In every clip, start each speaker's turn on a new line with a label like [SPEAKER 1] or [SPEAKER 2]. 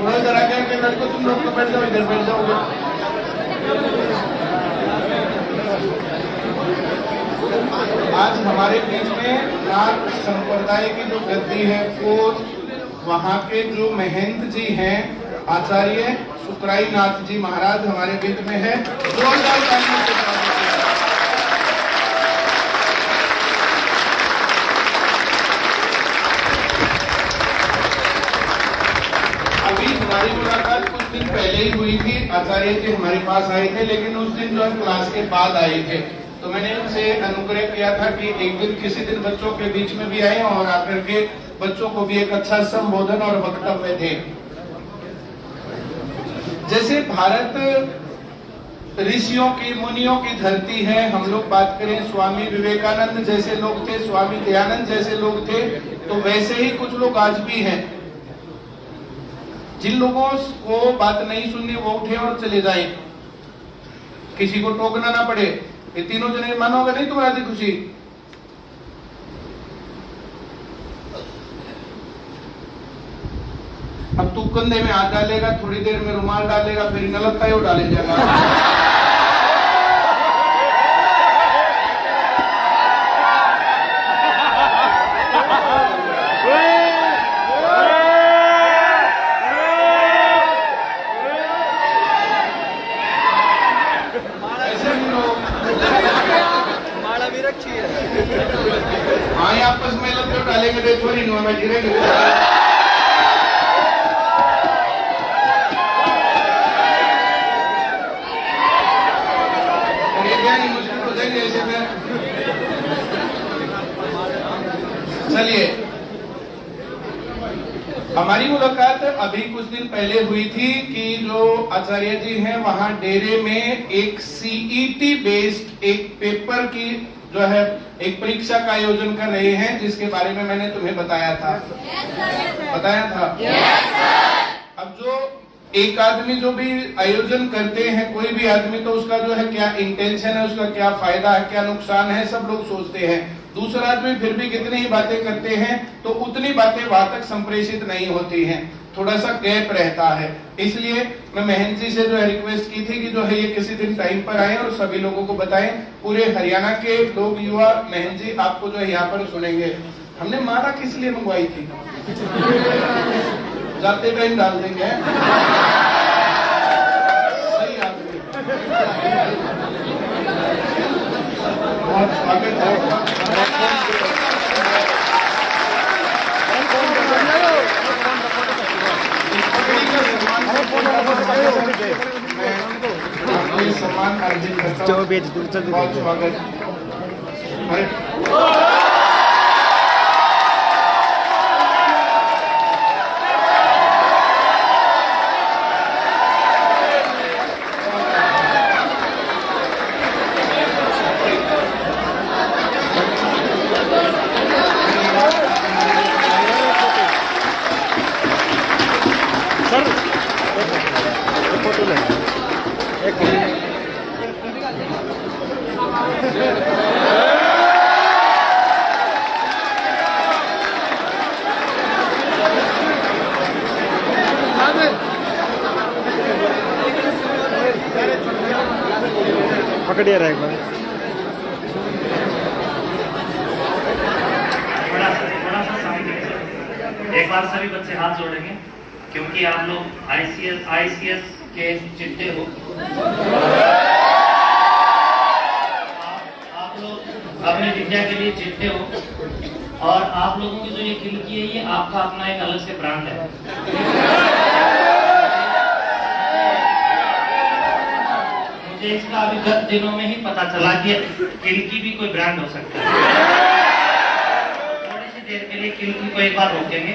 [SPEAKER 1] थोड़ा इधर आके आके लड़को तुम लोग तो बैठ जाओ, इधर बैठ जाओगे। आज हमारे बीच में नाथ संप्रदाय की जो गद्दी है वो वहाँ के जो महंत जी हैं आचार्य सुकराई नाथ जी महाराज हमारे बीच में है। जोरदार तालियों से अभी हमारी मुलाकात कुछ दिन पहले ही हुई थी। आचार्य जी हमारे पास आए थे, लेकिन उस दिन जो है क्लास के बाद आए थे, तो मैंने उनसे अनुग्रह किया था कि एक दिन किसी दिन बच्चों के बीच में भी आए और आकर के बच्चों को भी एक अच्छा संबोधन और वक्तव्य दे। जैसे भारत ऋषियों की मुनियों की धरती है, हम लोग बात करें स्वामी विवेकानंद जैसे लोग थे, स्वामी दयानंद जैसे लोग थे, तो वैसे ही कुछ लोग आज भी हैं। जिन लोगों को बात नहीं सुननी वो उठे और चले जाए, किसी को टोकना ना पड़े। ये तीनों जने मानोगे नहीं तुम राजी खुशी? अब तू कंधे में हाथ डालेगा, थोड़ी देर में रुमाल डालेगा, फिर गलत का डाले जाएगा। हाँ आपस में लग डालेंगे तो छोरी नुआ में गिरेंगे। मुश्किल हो जाएंगे ऐसे में। चलिए, हमारी मुलाकात अभी कुछ दिन पहले हुई थी कि जो आचार्य जी हैं वहां डेरे में एक सीईटी बेस्ड एक पेपर की जो है एक परीक्षा का आयोजन कर रहे हैं, जिसके बारे में मैंने तुम्हें बताया था। बताया था। अब जो एक आदमी जो भी आयोजन करते हैं, कोई भी आदमी, तो उसका जो है क्या इंटेंशन है, उसका क्या फायदा है, क्या नुकसान है, सब लोग सोचते हैं। दूसरा आदमी फिर भी कितनी ही बातें करते हैं तो उतनी बातें वहां तक संप्रेषित नहीं होती हैं, थोड़ा सा गैप रहता है। इसलिए मैं महंत जी से जो है रिक्वेस्ट की थी कि जो है ये किसी दिन टाइम पर आए और सभी लोगों को बताएं। पूरे हरियाणा के लोग, युवा, महंत जी आपको जो है यहाँ पर सुनेंगे। हमने माला किस लिए मंगवाई थी? जाते टाइम डाल देंगे। सही आदमी, बहुत स्वागत है। सम्मान अर्जित करता हूं। बहुत स्वागत।
[SPEAKER 2] पकड़िए रहा एक बार।
[SPEAKER 3] थोड़ा सा शांति। एक बार सभी बच्चे हाथ जोड़ेंगे, क्योंकि आप लोग आईसीएस के चिट्टे हो। आप लोग अपनी विद्या के लिए चिट्टे हो, और आप लोगों की जो ये खिड़की है, ये आपका अपना एक अलग से ब्रांड है। इसका अभी 10 दिनों में ही पता चला कि खिड़की भी कोई ब्रांड हो सकता है। थोड़ी सी देर के लिए खिड़की को एक बार रोकेंगे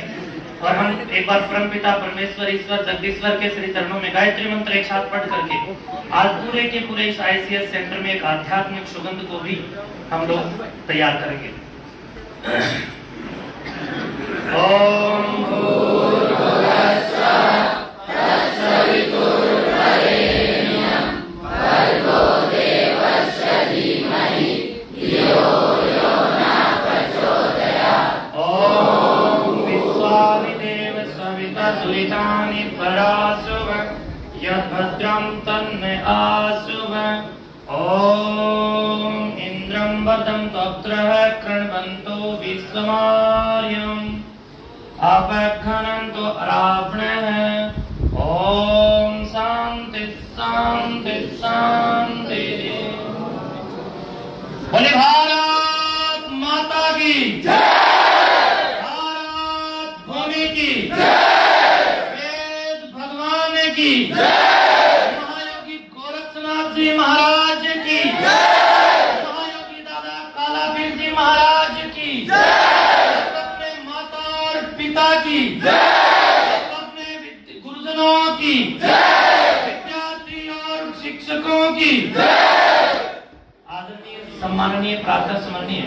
[SPEAKER 3] और हम एक बार परमपिता परमेश्वर ईश्वर जगदीश्वर के श्री चरणों में गायत्री मंत्र एक साथ पढ़ करके आज पूरे के पूरे इस आईसीएस सेंटर में एक आध्यात्मिक सुगंध को भी हम लोग तैयार करेंगे। ओम दुरितानि परा त्वां तन्मे आशुभ ॐ इन्द्रं वरदं त्वत्रः कृण्वन्तो विश्वमार्यम् अपघ्नन्तो रावणः ॐ शान्ति शान्ति शान्ति। बोले भारत माता की जय, भारत भूमि की जय, वेद भगवान की जय, महायोगी गोरक्षनाथ जी महाराज की जय, महायोगी दादा कालापीर जी महाराज की जय, अपने माता और पिता की जय, अपने गुरुजनों की जय, विद्यार्थी और शिक्षकों की जय। आदरणीय सम्माननीय प्रातः स्मरणीय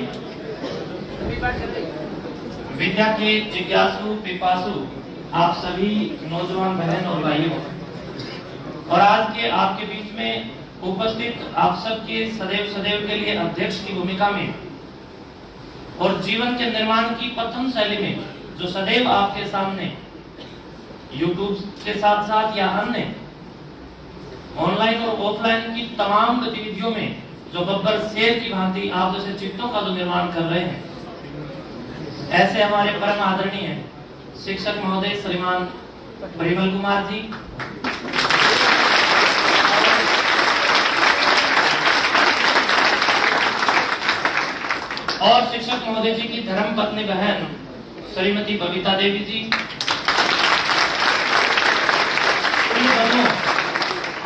[SPEAKER 3] विद्या के जिज्ञासु पिपासु आप सभी नौजवान बहन और भाइयों, और आज के आपके बीच में उपस्थित आप सबके सदैव सदैव के लिए अध्यक्ष की भूमिका में और जीवन के निर्माण की प्रथम शैली में जो सदैव आपके सामने यूट्यूब के साथ साथ या अन्य ऑनलाइन और ऑफलाइन की तमाम गतिविधियों में जो गब्बर शेर की भांति आप जैसे चित्तों का जो निर्माण कर रहे हैं, ऐसे हमारे परम आदरणीय शिक्षक महोदय श्रीमान परिमल कुमार जी, और शिक्षक महोदय जी की धर्म पत्नी बहन श्रीमती बबीता देवी जी,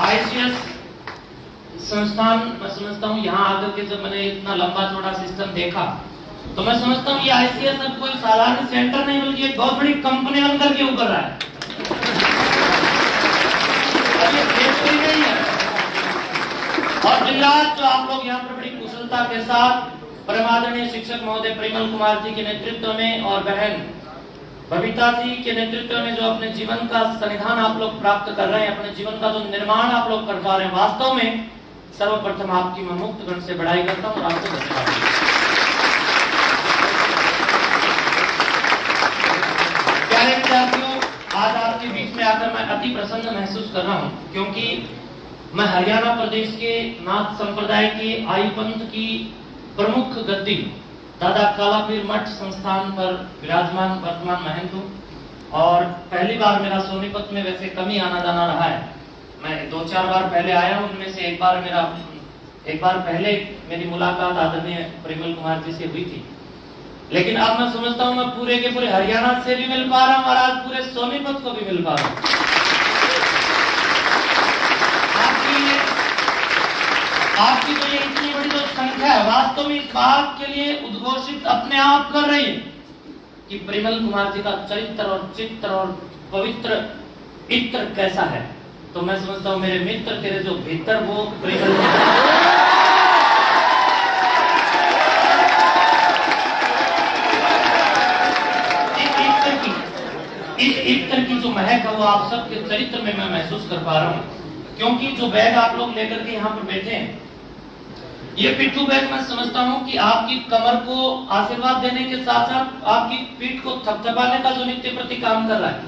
[SPEAKER 3] आईसीएस संस्थान, मैं समझता हूँ यहाँ आकर के जब मैंने इतना लंबा चौड़ा सिस्टम देखा तो मैं समझता हूँ ये आईसीएस अब कोई साधारण सेंटर नहीं बल्कि एक बहुत बड़ी कंपनी बन करके उभर रहा है। ये देश ही नहीं है। और दिन रात जो आप लोग यहाँ पर बड़ी कुशलता के साथ परम आदरणीय शिक्षक महोदय परिमल कुमार जी के नेतृत्व में और बहन बबीता जी के नेतृत्व में जो अपने जीवन का संविधान आप लोग प्राप्त कर रहे हैं, अपने जीवन का जो निर्माण आप लोग कर पा रहे हैं, वास्तव में सर्वप्रथम आपकी मैं मुक्त गण से बढ़ाई करता हूं और आपको धन्यवाद। प्यारे विद्यार्थियों, आज आपके बीच में आकर मैं अति प्रसन्न महसूस कर रहा हूं क्योंकि मैं हरियाणा प्रदेश के नाथ संप्रदाय के आई पंथ की प्रमुख गद्दी दादा कालापीर मठ संस्थान पर विराजमान वर्तमान महंत हूँ और पहली बार मेरा सोनीपत में वैसे कम ही आना जाना रहा है। मैं 2-4 बार पहले आया हूँ, उनमें से एक बार पहले मेरी मुलाकात आदरणीय परिमल कुमार जी से हुई थी, लेकिन अब मैं समझता हूँ मैं पूरे के पूरे हरियाणा से भी मिल पा रहा हूँ और आज पूरे सोनीपत को भी मिल पा रहा हूँ। आपकी तो ये इतनी बड़ी जो संख्या है वास्तव में इस बात के लिए उद्घोषित अपने आप कर रही है कि परिमल कुमार जी का चरित्र और चित्र और पवित्र इत्र कैसा है। तो मैं समझता हूँ मेरे मित्र तेरे जो भीतर वो परिमल इस इत्र की जो महक है वो आप सबके चरित्र में मैं महसूस कर पा रहा हूँ, क्योंकि जो बैग आप लोग लेकर के यहाँ पर बैठे हैं, ये पिट्ठू बैग मैं समझता हूँ कि आपकी कमर को आशीर्वाद देने के साथ साथ आपकी पीठ को थपथपाने का जो नित्य प्रति काम कर रहा है,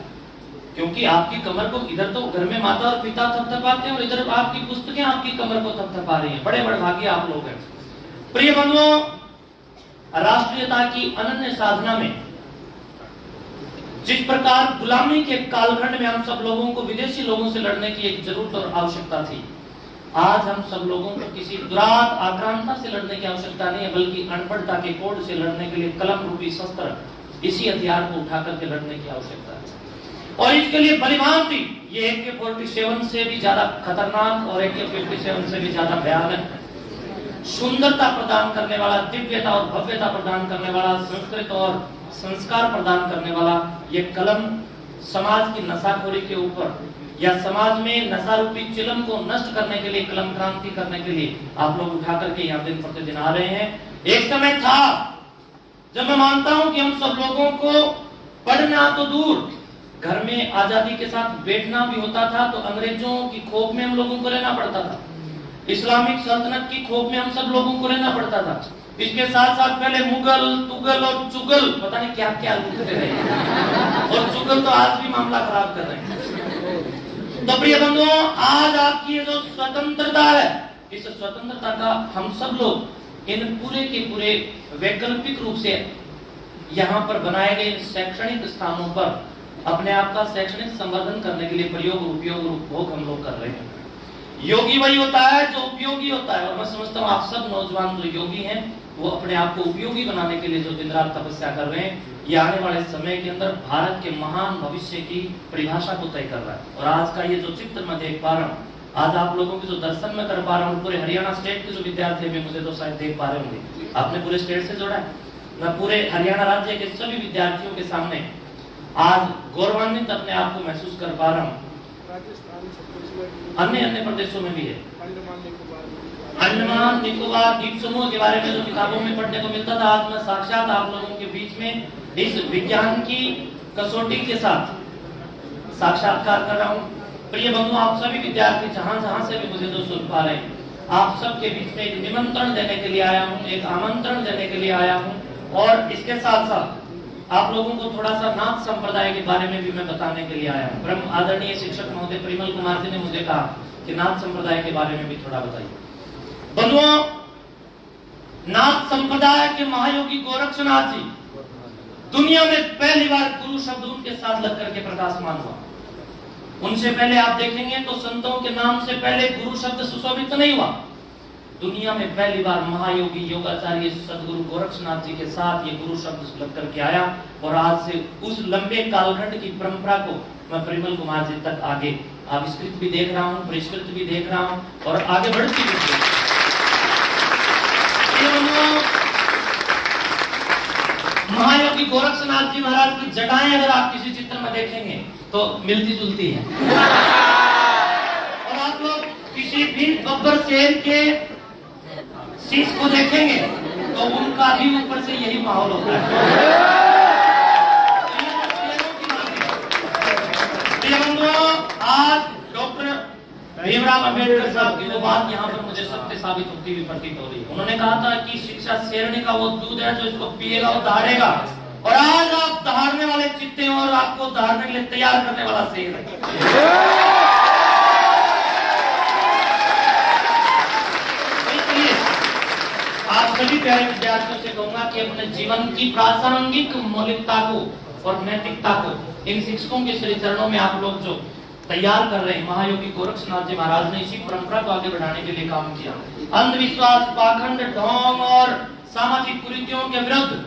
[SPEAKER 3] क्योंकि आपकी कमर को इधर तो घर में माता और पिता थपथपाते हैं और इधर आपकी पुस्तकें आपकी कमर को थपथपा रही हैं। बड़े बड़े भाग्य आप लोग हैं। प्रिय बंधुओं, राष्ट्रीयता की अनन्य साधना में जिस प्रकार गुलामी के कालखंड में हम सब लोगों को विदेशी लोगों से लड़ने की एक जरूरत और आवश्यकता थी, आज हम सब लोगों को किसी दुरात आक्रांता से लड़ने की आवश्यकता नहीं है, बल्कि अनपढ़ता के कोड से लड़ने के लिए कलम रूपी शस्त्र, इसी हथियार को उठा करके लड़ने की आवश्यकता है। और इसके लिए बलिभांति ये AK-47 से भी ज्यादा खतरनाक और AK-57 से भी ज्यादा भयानक है। सुंदरता प्रदान करने वाला, दिव्यता और भव्यता प्रदान करने वाला, संस्कृत और संस्कार प्रदान करने वाला ये कलम समाज की नशाखोरी के ऊपर या समाज में नशा रूपी चिलम को नष्ट करने के लिए, कलम क्रांति करने के लिए आप लोग उठा करके यहाँ दिन प्रतिदिन आ रहे हैं। एक समय था जब मैं मानता हूँ कि हम सब लोगों को पढ़ना तो दूर, घर में आजादी के साथ बैठना भी होता था तो अंग्रेजों की खोप में हम लोगों को रहना पड़ता था, इस्लामिक सल्तनत की खोप में हम सब लोगों को रहना पड़ता था। इसके साथ साथ पहले मुगल, तुगल और चुगल, पता नहीं क्या क्या लिखते रहे, और चुगल तो आज भी मामला खराब कर रहे हैं। तो प्रिय बंधुओं, आज आपकी ये जो स्वतंत्रता है, इस स्वतंत्रता का हम सब लोग इन पूरे के पूरे वैकल्पिक रूप से यहाँ पर बनाए गए शैक्षणिक स्थानों पर अपने आप का शैक्षणिक संवर्धन करने के लिए प्रयोग उपयोग उपभोग हम लोग कर रहे हैं। योगी वही होता है जो उपयोगी होता है, और मैं समझता हूँ आप सब नौजवान जो योगी हैं वो अपने आप को उपयोगी बनाने के लिए जो दिन रात तपस्या कर रहे हैं, ये आने वाले समय के अंदर भारत के महान भविष्य की परिभाषा को तय कर रहा है। और आज का ये जो चित्र मैं देख पा रहा हूँ, आज आप लोगों के जो दर्शन में कर पा रहा हूँ, पूरे हरियाणा स्टेट के जो विद्यार्थी भी मुझे तो शायद देख पा रहे होंगे, आपने पूरे स्टेट से जोड़ा है। मैं पूरे हरियाणा राज्य के सभी विद्यार्थियों के सामने आज गौरवान्वित अपने आप को महसूस कर पा रहा हूँ। अन्य प्रदेशों में भी है, अंडमान निकोबार द्वीप समूह के बारे में जो किताबों में पढ़ने को मिलता था, आज मैं साक्षात आप लोगों के बीच में इस विज्ञान की कसौटी के साथ साक्षात्कार कर रहा हूँ। प्रिय बंधु, आप सभी विद्यार्थी जहां जहां से भी मुझे जो सुन पा रहे हैं, आप सबके बीच में एक निमंत्रण देने के लिए आया हूँ, एक आमंत्रण देने के लिए आया हूँ। और इसके साथ साथ आप लोगों को थोड़ा सा नाथ संप्रदाय के बारे में भी मैं बताने के लिए आया हूँ। ब्रह्म आदरणीय शिक्षक महोदय परिमल कुमार जी ने मुझे कहा कि नाथ संप्रदाय के बारे में भी थोड़ा बताइए। बंधुओं, नाथ संप्रदाय के महायोगी गोरक्षनाथ जी दुनिया में पहली बार गुरु शब्द उनके साथ लग करके प्रकाशमान हुआ। उनसे पहले आप देखेंगे तो संतों के नाम से पहले गुरु शब्द सुशोभित नहीं हुआ। दुनिया में पहली बार महायोगी योगाचार्य सदगुरु गोरक्षनाथ जी के साथ ये गुरु शब्द लग करके आया। और आज से उस लंबे कालखंड की परंपरा को मैं परिमल कुमार जी तक आगे आविष्कृत भी देख रहा हूँ, परिष्कृत भी देख रहा हूँ और आगे बढ़ती भी। महायोगी गोरक्षनाथ जी महाराज की जटाएं अगर आप किसी चित्र में देखेंगे तो मिलती जुलती है। और आप लोग किसी भी बब्बर शेर के शीश को देखेंगे तो उनका भी ऊपर से यही माहौल होता है। आज डॉक्टर भीमराव अंबेडकर साहब की वो बात यहाँ पर मुझे सत्य साबित होती हुई प्रतीत हो रही है। उन्होंने कहा था कि शिक्षा शेरनी का वो दूध है जो इसको पिएगा वो दहाड़ेगा। और आज आप दहाड़ने वाले चित्ते हैं और आपको दहाड़ने के लिए तैयार करने वाला शेर है। आप सभी प्यारे विद्यार्थियों से कहूंगा कि अपने जीवन की प्रासंगिक मौलिकता को और नैतिकता को इन शिक्षकों के श्री चरणों में आप लोग जो तैयार कर रहे हैं, महायोगी गोरक्षनाथ जी महाराज ने इसी परंपरा को आगे बढ़ाने के लिए काम किया। अंधविश्वास, पाखंड, ढोंग और सामाजिक कुरीतियों के विरुद्ध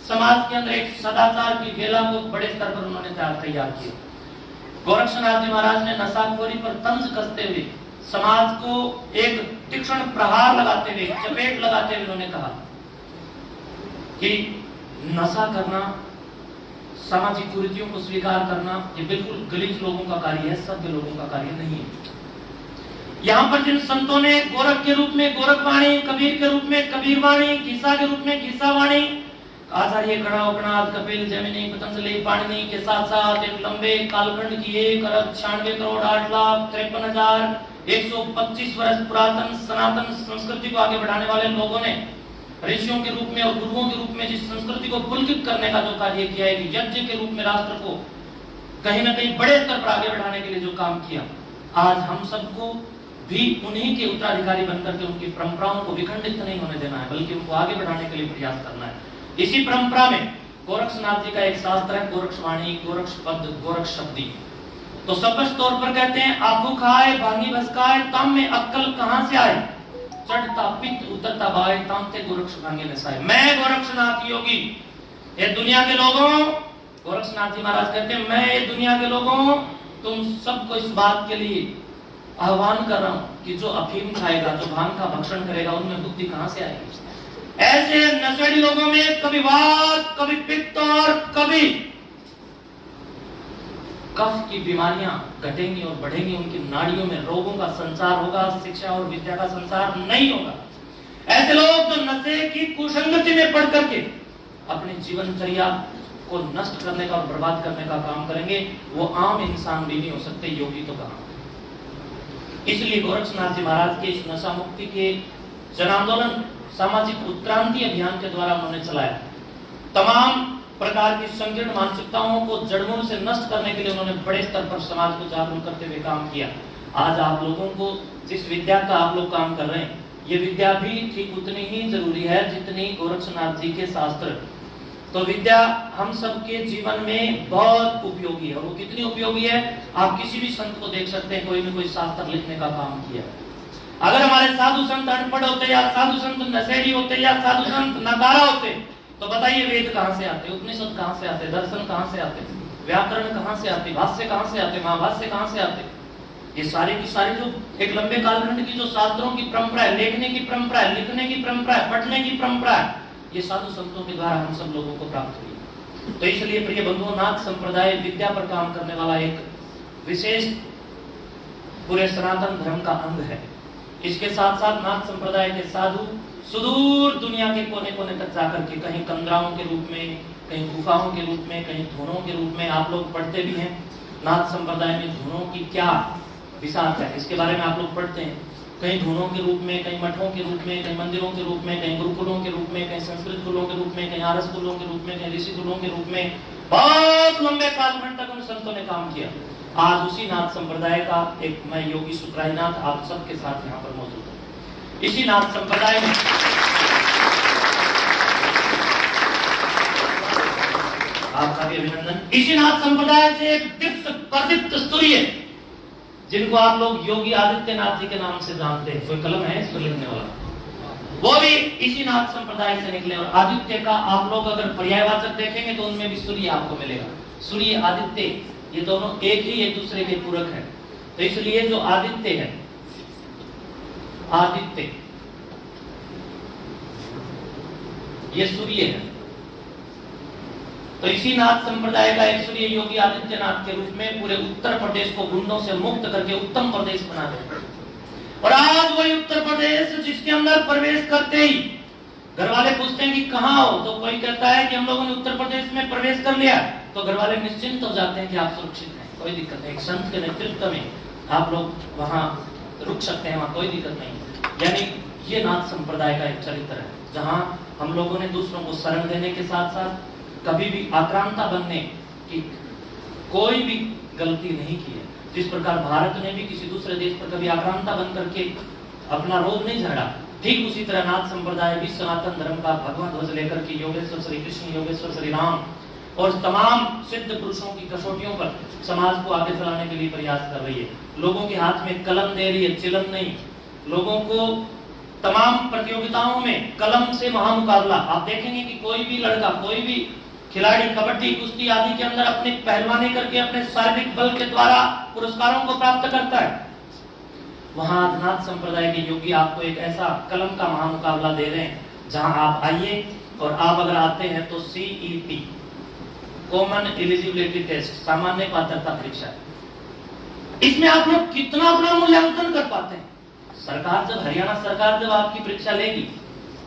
[SPEAKER 3] समाज के अंदर एक सदाचार की बेला को बड़े स्तर पर उन्होंने तैयार किया। गोरक्षनाथ जी महाराज ने नशाखोरी पर तंज कसते हुए समाज को एक तीक्ष्ण प्रहार लगाते हुए, चपेट लगाते हुए उन्होंने कहा कि नशा करना, सामाजिक कुरीतियों को स्वीकार करना ये बिल्कुल गलीज लोगों का कार्य है, सभ्य लोगों का कार्य नहीं है। यहाँ पर जिन संतों ने गोरख के रूप में गोरखवाणी, कबीर के रूप में कबीरवाणी, घीसा के रूप में घीसावाणी, आचार्य गणानाथ, कपिल, जैमिनी, पतंजलि, पाणिनि के साथ साथ एक लंबे कालखंड की 1,96,08,63,125 वर्ष पुरातन सनातन संस्कृति को आगे बढ़ाने वाले लोगों ने ऋषियों के रूप में और गुरुओं के रूप में जिस संस्कृति को पुलकित करने का जो कार्य किया है, यज्ञ के रूप में राष्ट्र को कहीं ना कहीं बड़े स्तर पर आगे बढ़ाने के लिए जो काम किया, आज हम सबको भी उन्हीं के उत्तराधिकारी बनकर के उनकी परंपराओं को विखंडित नहीं होने देना है, बल्कि उनको आगे बढ़ाने के लिए प्रयास करना है। इसी परंपरा में गोरक्षनाथ जी का एक शास्त्र है गोरक्षवाणी, गोरक्ष पद, गोरक्ष शब्दी। तो स्पष्ट तौर पर कहते हैं, आभू खाए भांगी भसकाए तम में अक्कल कहां से आए, चढ़ता पित्त उतरता बाए तांते गोरक्ष भांगे नसाए। मैं गोरक्षनाथ योगी, ये दुनिया के लोगों, गोरक्षनाथ जी महाराज कहते हैं, मैं ये दुनिया के लोगों तुम सबको इस बात के लिए आह्वान कर रहा हूं कि जो अफीम खाएगा, जो भांग का भक्षण करेगा, उनमें बुद्धि कहां से आएगी। ऐसे नशेड़ी लोगों में कभी वात, कभी पित्त और कभी कफ की बीमारियां घटेंगी और बढ़ेंगी, उनकी नाड़ियों में रोगों का संचार होगा, शिक्षा और विद्या का संचार नहीं होगा। ऐसे लोग जो नशे की कुसंगति में पड़ करके अपने जीवनचर्या को नष्ट करने का और बर्बाद करने का काम करेंगे, वो आम इंसान भी नहीं हो सकते, योगी तो कहां। इसलिए गोरक्षनाथ जी महाराज के इस नशा मुक्ति के जन आंदोलन, सामाजिक उत्क्रांति अभियान के द्वारा उन्होंने चलाया। तमाम प्रकार की संकीर्ण मानसिकताओं को जड़मूल से नष्ट करने के लिए उन्होंने बड़े स्तर पर समाज को जागरूक करते हुए काम किया। आज आप लोगों को जिस विद्या का आप लोग काम कर रहे हैं, ये विद्या भी ठीक उतनी ही जरूरी है जितनी गोरक्षनाथ जी के शास्त्र। तो विद्या हम सबके जीवन में बहुत उपयोगी है। और वो कितनी उपयोगी है, आप किसी भी संत को देख सकते हैं, कोई न कोई शास्त्र लिखने का काम किया। अगर हमारे साधु संत अनपढ़ होते, या साधु संत नशेड़ी होते, या साधु संत नकारा होते, तो बताइए वेद कहां से आते, उपनिषद कहां से आते, दर्शन कहां से आते, व्याकरण कहां से आते, भाष्य कहां से आते, महाभाष्य कहां से आते। ये सारी की सारी जो एक लंबे कालखंड की जो शास्त्रों की परंपरा है, लेखने की परंपरा है, लिखने की परंपरा है, पढ़ने की परंपरा है, ये साधु संतों के द्वारा हम सब लोगों को प्राप्त हुई। तो इसलिए प्रिय बंधुओं, नाथ संप्रदाय विद्या पर काम करने वाला एक विशेष पूरे सनातन धर्म का अंग है। इसके साथ साथ नाथ संप्रदाय के साधु सुदूर दुनिया के कोने कोने तक जाकर के, कहीं कंदराओं के रूप में, कहीं गुफाओं के रूप में, कहीं धुनों के रूप में, आप लोग पढ़ते भी हैं नाथ संप्रदाय में धुनों की क्या विशालता है, इसके बारे में आप लोग पढ़ते हैं। कहीं धुनों के रूप में, कहीं मठों के रूप में, कहीं मंदिरों के रूप में, कहीं गुरुकुलों के रूप में, कहीं संस्कृत कुलों के रूप में, कहीं आरस कुलों के रूप में, कहीं ऋषि कुलों के रूप में, बहुत लंबे कालखंड तक उन संतों ने काम किया। आज उसी नाथ संप्रदाय का एक मैं योगी सुखरायनाथ आप सबके साथ यहाँ पर मौजूद हूँ। इसी नाथ संप्रदाय में आपका भी अभिनंदन। इसी नाथ संप्रदाय से एक दीप्त प्रदीप्त सूर्य, जिनको आप लोग योगी आदित्यनाथ जी के नाम से जानते हैं, कोई कलम है इसको लिखने वाला, वो भी इसी नाथ संप्रदाय से निकले। और आदित्य का आप लोग अगर पर्यायवाचक देखेंगे तो उनमें भी सूर्य आपको मिलेगा। सूर्य आदित्य ये दोनों एक ही एक दूसरे के पूरक है। तो इसलिए जो आदित्य है, आदित्य ये सूर्य है। तो इसी नाथ संप्रदाय का एक सूर्य योगी आदित्यनाथ के रूप में पूरे उत्तर प्रदेश को गुंडों से मुक्त करके उत्तम प्रदेश बना दे। और आज वही उत्तर प्रदेश जिसके अंदर प्रवेश करते ही घर वाले पूछते हैं कि कहाँ हो, तो कोई कहता है कि हम लोगों ने उत्तर प्रदेश में प्रवेश कर लिया, तो घर वाले निश्चिंत हो जाते हैं कि आप सुरक्षित हैं, कोई दिक्कत नहीं। एक संत के नेतृत्व में आप लोग वहां रुक सकते हैं, वहां कोई दिक्कत नहीं। यानी ये नाथ संप्रदाय का एक चरित्र है, जहां हम लोगों ने दूसरों को शरण देने के साथ साथ कभी भी आक्रांता बनने की कोई भी गलती नहीं की है। जिस प्रकार भारत ने भी किसी दूसरे देश पर कभी आक्रांता बन करके अपना रोग नहीं झगड़ा, ठीक उसी तरह नाथ संप्रदाय भी सनातन धर्म का भगवा ध्वज लेकर के योगेश्वर श्री कृष्ण, योगेश्वर श्री राम और तमाम सिद्ध पुरुषों की कसौटियों पर समाज को आगे चलाने के लिए प्रयास कर रही है। लोगों के हाथ में कलम दे रही है, चिलम नहीं। लोगों को तमाम प्रतियोगिताओं में कलम से महामुकाबला, आप देखेंगे कि कोई भी लड़का, कोई भी खिलाड़ी कबड्डी, कुश्ती आदि के अंदर अपनी पहलवानी करके अपने शारीरिक बल के द्वारा पुरस्कारों को प्राप्त करता है। वहां नाथ संप्रदाय के योगी आपको एक ऐसा कलम का महामुकाबला दे रहे हैं, जहां आप आइए और आप अगर आते हैं तो CET कॉमन एलिजिबिलिटी टेस्ट, सामान्य पात्रता परीक्षा, इसमें आप लोग कितना अपना मूल्यांकन कर पाते हैं। सरकार जब, हरियाणा सरकार जब आपकी परीक्षा लेगी,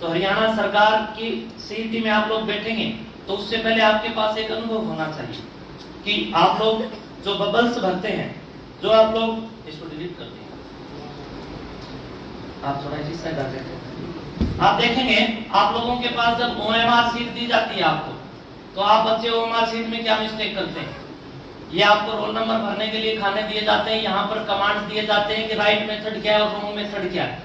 [SPEAKER 3] तो हरियाणा सरकार की CET में आप लोग बैठेंगे, तो उससे पहले आपके पास एक अनुभव होना चाहिए कि आप लोग जो बबल्स भरते हैं, जो आप लोग इसको डिलीट करते हैं, आप थोड़ा हिस्सा कर देते हैं। आप देखेंगे आप लोगों के पास जब OMR शीट दी जाती है आपको, तो आप बच्चे OMR शीट में क्या मिस्टेक करते हैं, ये आपको रोल नंबर भरने के लिए खाने दिए जाते हैं, यहाँ पर कमांड्स दिए जाते हैं कि राइट मेथड क्या है और रॉन्ग मेथड क्या है।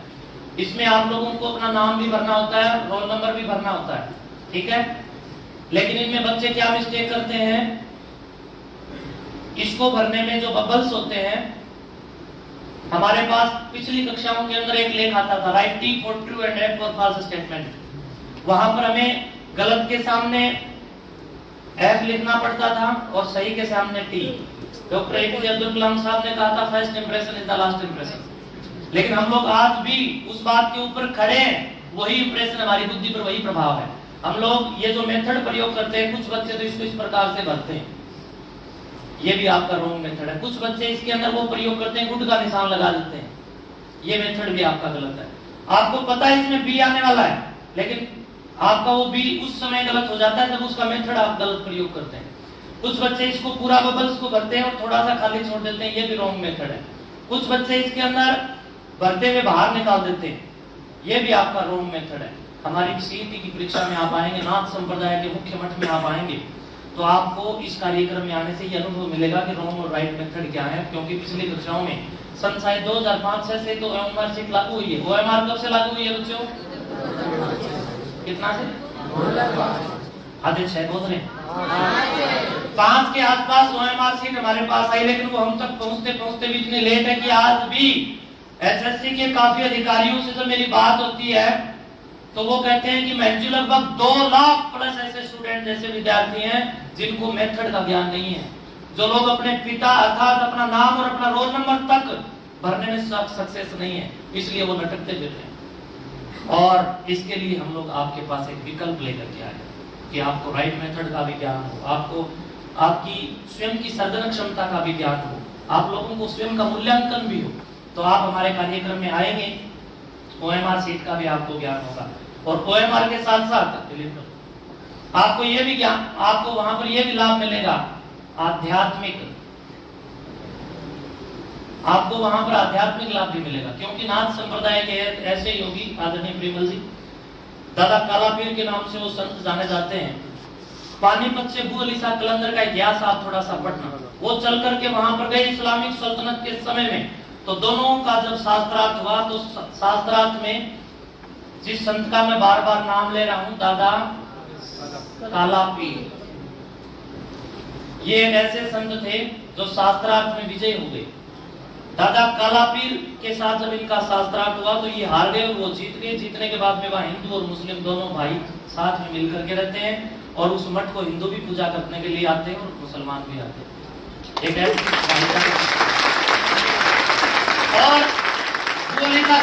[SPEAKER 3] इसमें आप लोगों को अपना नाम भी भरना होता है, रोल नंबर भी भरना होता है, ठीक है। लेकिन इनमें बच्चे क्या मिस्टेक करते हैं, इसको भरने में जो बबल्स होते हैं, हमारे पास पिछली कक्षाओं के अंदर एक लेख आता था, write T for true and F for false statement. वहां पर हमें गलत के सामने F लिखना पड़ता था और सही के सामने T। Doctor APJ Abdul Kalam साहब ने कहा था, first impression is the last impression. लेकिन हम लोग आज भी उस बात के ऊपर खड़े हैं, वही इंप्रेशन हमारी बुद्धि पर वही प्रभाव है। हम लोग ये जो मेथड प्रयोग करते हैं, कुछ बच्चे तो इसको इस प्रकार से भरते हैं, ये भी आपका रॉन्ग मेथड है। कुछ बच्चे इसके अंदर वो प्रयोग करते हैं, गुड का निशान लगा देते हैं, ये मेथड भी आपका गलत है। आपको पता है इसमें B आने वाला है, लेकिन आपका वो B उस समय गलत हो जाता है जब उसका मेथड आप गलत प्रयोग करते हैं। कुछ बच्चे इसको पूरा बबल्स को भरते हैं और थोड़ा सा खाली छोड़ देते हैं, ये भी रॉन्ग मेथड है। कुछ बच्चे इसके अंदर भरते हुए बाहर निकाल देते हैं, ये भी आपका रॉन्ग मेथड है। हमारी CET की परीक्षा में आप आएंगे, नाथ संप्रदाय के मुख्य मठ में आप आएंगे, तो आपको इस कार्यक्रम में आने से ये अनुभव मिलेगा कि रॉन्ग और राइट मेथड क्या है, क्योंकि पिछली कक्षाओं में सन शायद 2005-6 से तो OMR सीट लागू हुई है। OMR कब से लागू हुई है बच्चों? कितना से? आधे 6 बोल रहे हैं 5 के आसपास OMR सीट हमारे पास आई, लेकिन वो हम तक पहुंचते पहुंचते भी इतने लेट है कि आज भी SSC के काफी अधिकारियों से जब मेरी बात होती है तो वो कहते हैं कि महजी लगभग 2 लाख प्लस ऐसे स्टूडेंट जैसे विद्यार्थी हैं जिनको मेथड का ज्ञान नहीं है, जो लोग अपने पिता अर्थात अपना नाम और अपना रोल नंबर तक भरने में सक्सेस नहीं है, इसलिए वो लटकते फिरते हैं। और इसके लिए हम लोग आपके पास एक विकल्प लेकर के आए कि आपको राइट मेथड का भी ज्ञान हो, आपको आपकी स्वयं की सर्जन क्षमता का भी ज्ञान हो, आप लोगों को स्वयं का मूल्यांकन भी हो। तो आप हमारे कार्यक्रम में आएंगे, OMR सीट का भी आपको ज्ञान होगा और OMR के साथ साथ आपको ये भी ज्ञान, आपको वहां पर ये भी लाभ मिलेगा आध्यात्मिक, आपको वहां पर आध्यात्मिक लाभ भी मिलेगा, क्योंकि नाथ संप्रदाय के ऐसे योगी आदरणीय प्रेमल जी दादा कालापीर के नाम से वो संत जाने जाते हैं। पानीपत से अबू अली शाह कलंदर का इतिहास आप थोड़ा सा पढ़ना, वो चल करके वहां पर गए इस्लामिक सल्तनत के समय में, तो दोनों का जब शास्त्रार्थ हुआ तो शास्त्रार्थ में जिस संत का मैं बार बार नाम ले रहा हूं, दादा कालापीर, ये ऐसे संत थे जो शास्त्रार्थ में विजय हो गए। दादा कालापीर के साथ जब इनका शास्त्रार्थ हुआ तो ये हार गए और वो जीत गए। जीतने के बाद में वह हिंदू और मुस्लिम दोनों भाई साथ में मिलकर के रहते हैं और उस मठ को हिंदू भी पूजा करने के लिए आते हैं और मुसलमान भी आते हैं। एक और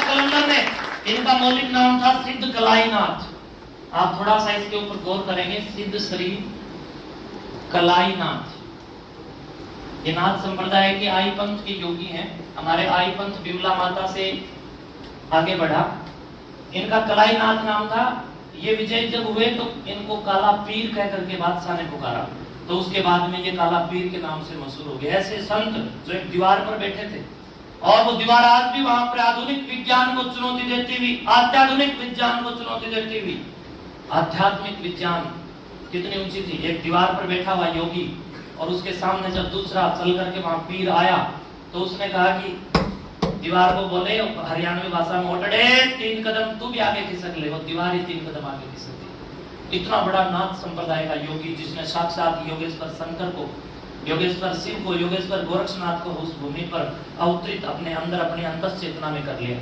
[SPEAKER 3] कलंदर में इनका मौलिक नाम था सिद्ध कलाईनाथ। आप थोड़ा सा इसके ऊपर गौर करेंगे, सिद्ध श्री कलाईनाथ। ये नाथ संप्रदाय के आई पंथ के योगी हैं। हमारे आई पंथ बिमला माता से आगे बढ़ा, इनका कलाईनाथ नाम था। ये विजय जब हुए तो इनको काला पीर कह करके बादशाह ने पुकारा, तो उसके बाद में ये काला पीर के नाम से मशहूर हो गए। ऐसे संत जो एक दीवार पर बैठे थे और वो दीवार आज भी वहां पर आधुनिक विज्ञान को चुनौती देती हुई, अत्याधुनिक विज्ञान को चुनौती देती हुई, आध्यात्मिक विज्ञान कितनी ऊंची थी। एक दीवार पर बैठा हुआ योगी और उसके सामने जब दूसरा चल करके वहां पीर आया तो उसने कहा कि दीवार को बोले हरियाणवी भाषा में, ओटड़े 3 कदम तू भी आगे खिसक ले। वो दीवार ही 3 कदम आगे खिसकती। इतना बड़ा नाथ संप्रदाय का योगी जिसने साक्षात योगेश्वर शंकर को, योगेश्वर शिव को, योगेश्वर गोरक्षनाथ को उस भूमि पर अवतरित अपने अंदर अपने अंतस चेतना में कर लिया।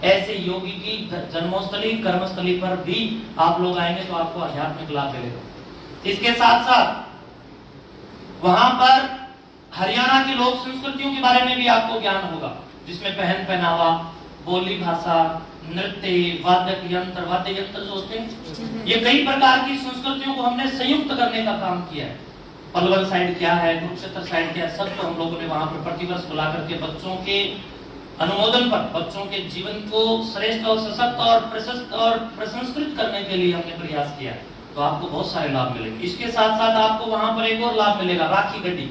[SPEAKER 3] ऐसे योगी की जन्मोस्थली कर्मस्थली पर भी आप लोग आएंगे तो आपको आध्यात्मिक लाभ मिलेगा। इसके साथ साथ वहां पर हरियाणा की लोक संस्कृतियों के बारे में भी आपको ज्ञान होगा, जिसमें पहन पहनावा, बोली भाषा, नृत्य, वाद्य यंत्र जो होते हैं, ये कई प्रकार की संस्कृतियों को हमने संयुक्त करने का काम किया है। पलवल साइड क्या है, कुरुक्षेत्र साइड क्या है, सबको हम लोगों ने वहां पर प्रतिवर्ष बुला करके बच्चों के अनुमोदन पर, बच्चों के जीवन को श्रेष्ठ और सशक्त और प्रशस्त और प्रसंस्कृत करने के लिए हमने प्रयास किया। तो आपको बहुत सारे लाभ मिलेंगे। इसके साथ साथ आपको वहां पर एक और लाभ मिलेगा, राखी गड्डी।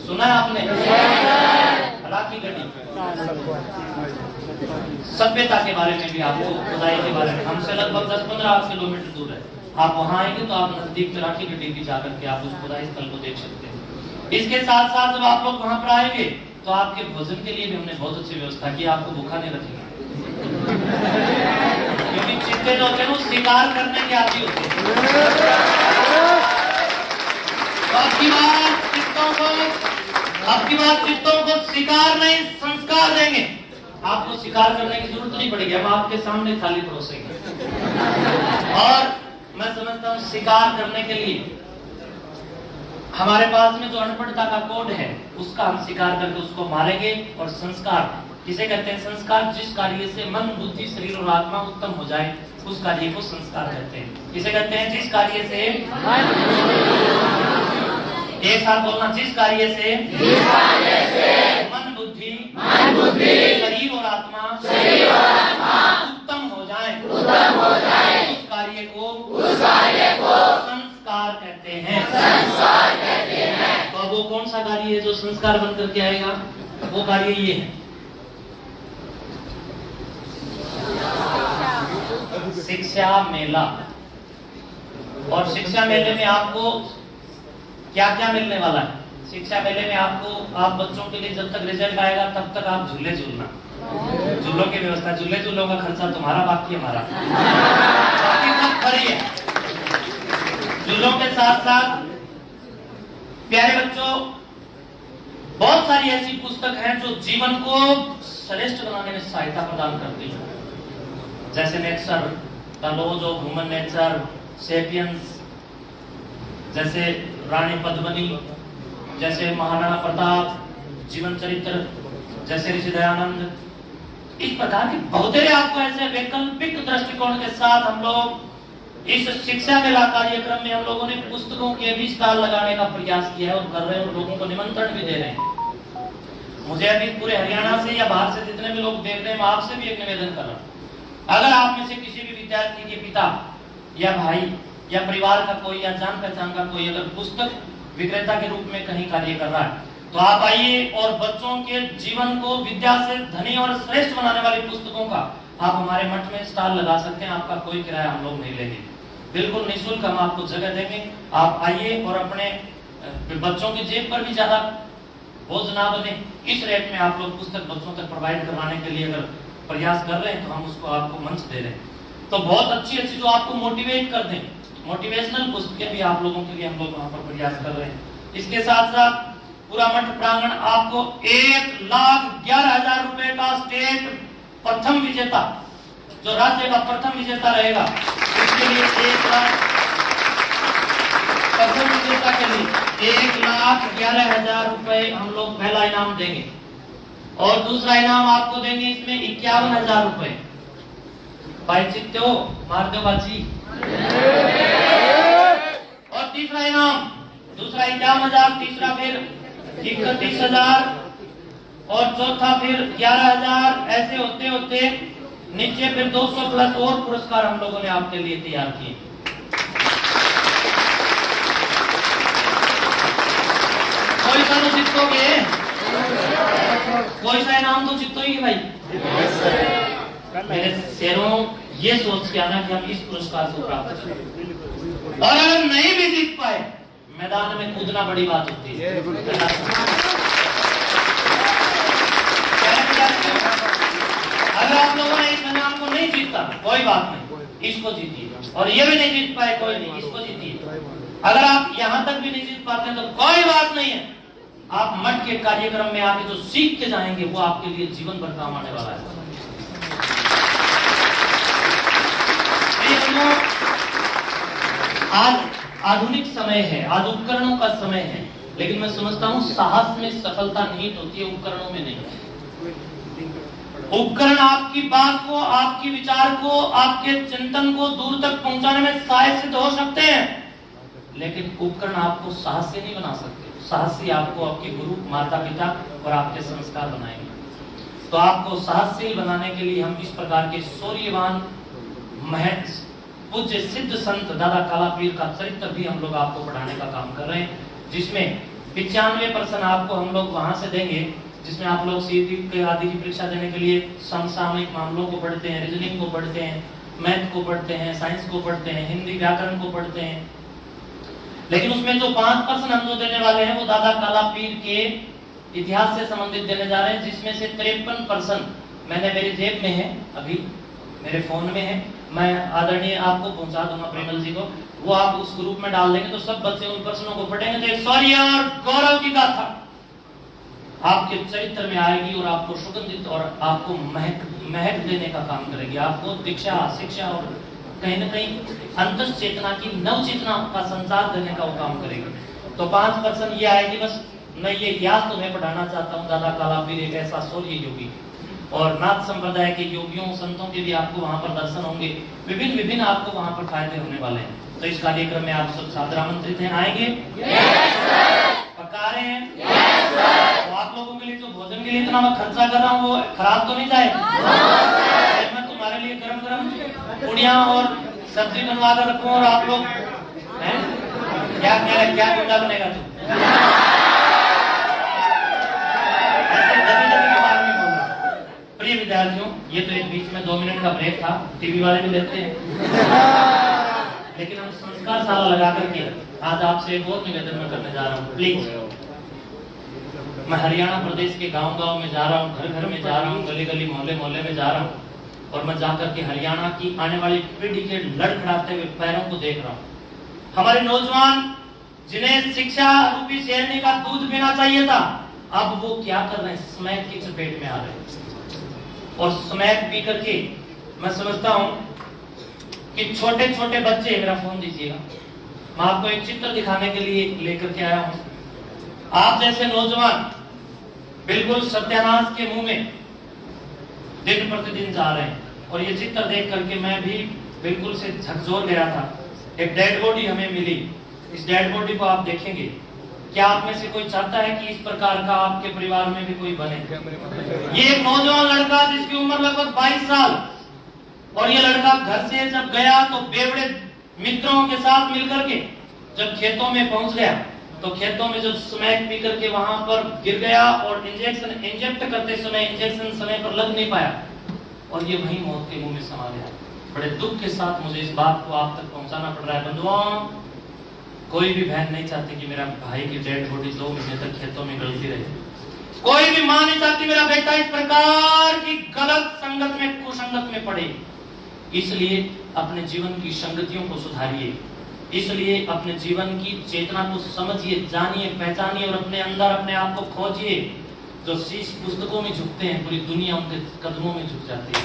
[SPEAKER 3] सुना है आपने? राखी गड्डी सभ्यता के बारे में भी आपको, खुदाई के बारे में, हमसे लगभग 10-15 किलोमीटर दूर है। आप वहां आएंगे तो आप नजदीक में राखी गड्डी भी जाकर के आप उस खुदाई स्थल को देख सकते हैं। इसके साथ साथ जब आप लोग वहां पर आएंगे तो आपके भोजन के लिए भी हमने बहुत अच्छी व्यवस्था की, आपको भूखा नहीं रखेंगे। क्योंकि चित्ते जो होते हैं वो शिकार करने के आदी होते हैं। अब की बात चित्तों को शिकार नहीं संस्कार देंगे। आपको शिकार करने की जरूरत नहीं पड़ेगी, हम आपके सामने थाली परोसेंगे। और मैं समझता हूँ शिकार करने के लिए हमारे पास में जो अनपढ़ता का कोड है उसका हम शिकार करके उसको मारेंगे। और संस्कार किसे कहते हैं? संस्कार जिस कार्य से मन, बुद्धि, शरीर और आत्मा उत्तम हो जाए उस कार्य को संस्कार कहते हैं। किसे कहते हैं? जिस कार्य से, एक साथ बोलना, जिस कार्य से मन, बुद्धि, शरीर और आत्मा उत्तम हो जाए उस कार्य को संस्कार कहते हैं। तो अब वो कौन सा कार्य है जो संस्कार बन करके आएगा? वो कार्य ये है, शिक्षा मेला। और शिक्षा मेले में आपको क्या क्या मिलने वाला है। शिक्षा मेले में आपको, आप बच्चों के लिए जब तक रिजल्ट आएगा तब तक आप झूले झूलना, झूलों की व्यवस्था, झूलों का खर्चा तुम्हारा, बाकी हमारा, बाकी सब फ्री है। झूलों के साथ साथ प्यारे बच्चों, बहुत सारी ऐसी पुस्तक हैं जो जीवन को श्रेष्ठ बनाने में सहायता प्रदान करती है, जैसे nature, the laws of human nature, sapiens, जैसे रानी पद्मिनी, जैसे महाराणा प्रताप जीवन चरित्र, जैसे ऋषि दयानंद। इस प्रकार के बहुत सारे आपको ऐसे वैकल्पिक दृष्टिकोण के साथ हम लोग इस शिक्षा मेला कार्यक्रम में हम लोगों ने पुस्तकों के भी स्टॉल लगाने का प्रयास किया है और कर रहे हैं और लोगों को निमंत्रण भी दे रहे हैं। मुझे अभी पूरे हरियाणा से या बाहर से जितने भी लोग देख रहे हैं, मैं आपसे भी एक निवेदन कर रहा हूँ, अगर आप में से किसी भी विद्यार्थी के पिता या भाई या परिवार का कोई या जान पहचान का कोई अगर पुस्तक विक्रेता के रूप में कहीं कार्य कर रहा है, तो आप आइए और बच्चों के जीवन को विद्या से धनी और श्रेष्ठ बनाने वाली पुस्तकों का आप हमारे मठ में स्टॉल लगा सकते हैं। आपका कोई किराया हम लोग नहीं लेंगे, बिल्कुल निःशुल्क हम आपको जगह देंगे। आप आइए और अपने बच्चों की जेब पर भी ज्यादा बोझ ना बने, इस रेट में आप लोग पुस्तक बच्चों तक प्रोवाइड करवाने के लिए अगर प्रयास कर रहे हैं तो हम उसको आपको मंच दे रहे हैं। तो बहुत अच्छी अच्छी जो आपको मोटिवेट कर दें, मोटिवेशनल पुस्तकें भी आप लोगों के लिए हम लोग वहां पर प्रयास कर रहे हैं। इसके साथ साथ पूरा मठ प्रांगण आपको 1,11,000 रुपए का स्टेट प्रथम विजेता, जो राज्य का प्रथम विजेता रहेगा, उसके लिए 1 लाख, प्रथम विजेता के लिए 1,11,000 रुपए हम लोग पहला इनाम देंगे। और दूसरा इनाम आपको देंगे इसमें 51,000 रुपए। भाई जीतते हो, मार दो बाजी। और तीसरा इनाम, दूसरा 51,000, तीसरा फिर 31,000 और चौथा फिर 11,000। ऐसे होते होते नीचे फिर 200 प्लस और पुरस्कार हम लोगों ने आपके लिए तैयार किए। कोई सा तो जीतोगे, कोई सा इनाम तो जीतोगे भाई। मेरे शेरों, ये सोच के आना कि हम इस पुरस्कार को प्राप्त करें। और अगर नहीं भी जीत पाए, मैदान में कूदना बड़ी बात होती है। अगर आप लोगों ने इस इनाम को नहीं जीता, कोई बात नहीं, इसको जीतिए। और ये भी नहीं जीत पाए, कोई नहीं, इसको जीतिए। अगर आप यहाँ तक भी नहीं जीत पाते तो कोई बात नहीं है, आप मठ के कार्यक्रम में आके जो सीख के जाएंगे वो आपके लिए जीवन भर काम आने वाला है। आज आधुनिक समय है, आज उपकरणों का समय है, लेकिन मैं समझता हूं साहस में सफलता निहित होती है, उपकरणों में नहीं। उपकरण आपकी बात को, आपकी विचार को, आपके चिंतन को दूर तक पहुंचाने में सहायक सिद्ध हो सकते हैं, लेकिन उपकरण आपको साहसी नहीं बना सकते। साहसी आपको आपके गुरु, माता पिता और आपके संस्कार बनाएंगे। तो आपको साहसी बनाने के लिए हम इस प्रकार के शौर्यवान महंत पूज्य सिद्ध संत दादा काला पीर का चरित्र भी हम लोग आपको पढ़ाने का काम कर रहे हैं, जिसमें 95% आपको हम लोग वहां से देंगे, जिसमें आप लोग सीधी आदि की परीक्षा देने के लिए समसामयिक मामलों को पढ़ते हैं, रीजनिंग को पढ़ते हैं, मैथ को पढ़ते हैं, साइंस को पढ़ते हैं, हिंदी व्याकरण को पढ़ते हैं। लेकिन उसमें जो 5% हम जो देने वाले हैं वो दादा काला पीर के इतिहास से संबंधित देने जा रहे हैं, जिसमें से 53% मैंने मेरी जेब में है, अभी मेरे फोन में है, मैं आदरणीय आपको पहुंचा दूंगा प्रेमल जी को, वो आप उस ग्रुप में डाल देंगे तो सब बच्चे उन प्रश्नों को पढ़ेंगे तो एक शौर्य और गौरव की गाथा आपके चरित्र में आएगी और आपको सुगंधित और आपको महक देने का काम करेगी। आपको दीक्षा, शिक्षा और कहीं न कहीं अंतस चेतना की नव चेतना का संचार देने का वो काम करेगी। तो 5% ये आएगी। बस मैं ये इतिहास तुम्हें पढ़ाना चाहता हूँ, दादा काला पीर एक ऐसा शौर्य योगी और नाथ संप्रदाय के योगियों संतों के भी आपको वहां पर दर्शन होंगे, विभिन्न आपको वहां पर फायदे होने वाले हैं। तो इस कार्यक्रम में आप सब छात्र आमंत्रित हैं, आएंगे? yes, पक्का रहे हैं? yes, तो आप लोगों के लिए जो भोजन के लिए इतना मैं खर्चा कर रहा हूँ वो खराब तो नहीं जाए? no, मैं तुम्हारे लिए गरम गरम पूड़ियाँ और सब्जी बनवा कर रखूँ और आप लोग क्या क्या क्या गुंडा बनेगा तू? प्रिय विद्यार्थियों, ये तो एक बीच में 2 मिनट का ब्रेक था, टीवी वाले भी लेते हैं। लेकिन हम संस्कारशाला लगा करके आज आपसे एक और निवेदन में करने जा रहा हूँ। प्लीज, मैं हरियाणा प्रदेश के गांव-गांव में जा रहा हूँ, घर-घर में जा रहा हूँ, गली-गली, मोहल्ले-मोहल्ले में जा रहा हूँ और मैं जाकर के हरियाणा की आने वाली पीढ़ी के लड़खड़ाते हुए पैरों को देख रहा हूँ। हमारे नौजवान जिन्हें शिक्षा रूपी शेरनी का दूध पीना चाहिए था, अब वो क्या कर रहे हैं, स्मैक की चपेट में आ रहे हैं। और स्मैक पी करके मैं समझता हूं कि छोटे छोटे बच्चे, मेरा फोन दीजिएगा, मैं आपको एक चित्र दिखाने के लिए लेकर के आया हूं। आप जैसे नौजवान बिल्कुल सत्यानाश के मुंह में दिन प्रतिदिन जा रहे हैं और ये चित्र देख करके मैं भी बिल्कुल से झकझोर गया था। एक डेड बॉडी हमें मिली, इस डेड बॉडी को आप देखेंगे, क्या आप में से कोई चाहता है कि इस प्रकार का आपके परिवार में भी कोई बने? ये एक नौजवान लड़का जिसकी उम्र लगभग 22 साल, और ये लड़का घर से जब गया तो बेवड़े मित्रों के साथ मिलकर के जब खेतों में पहुंच गया तो खेतों में जब स्मैक पी करके वहां पर गिर गया और इंजेक्ट करते समय इंजेक्शन समय पर लग नहीं पाया और ये वहीं मौत के मुंह में समा गया। बड़े दुख के साथ मुझे इस बात को आप तक पहुंचाना पड़ रहा है। बंधुओं, कोई भी बहन नहीं चाहती कि मेरा भाई की डेड बॉडी 2 महीने तक खेतों में गलती रहे। कोई भी मां नहीं चाहती मेरा बेटा इस प्रकार की गलत संगत में, कुसंगत में पड़े। इसलिए अपने जीवन की संगतियों को सुधारिए, इसलिए अपने जीवन की चेतना को समझिए, जानिए, पहचानिए और अपने अंदर अपने आप को खोजिए। जो शीश पुस्तकों में झुकते हैं, पूरी दुनिया उनके कदमों में झुक जाती है।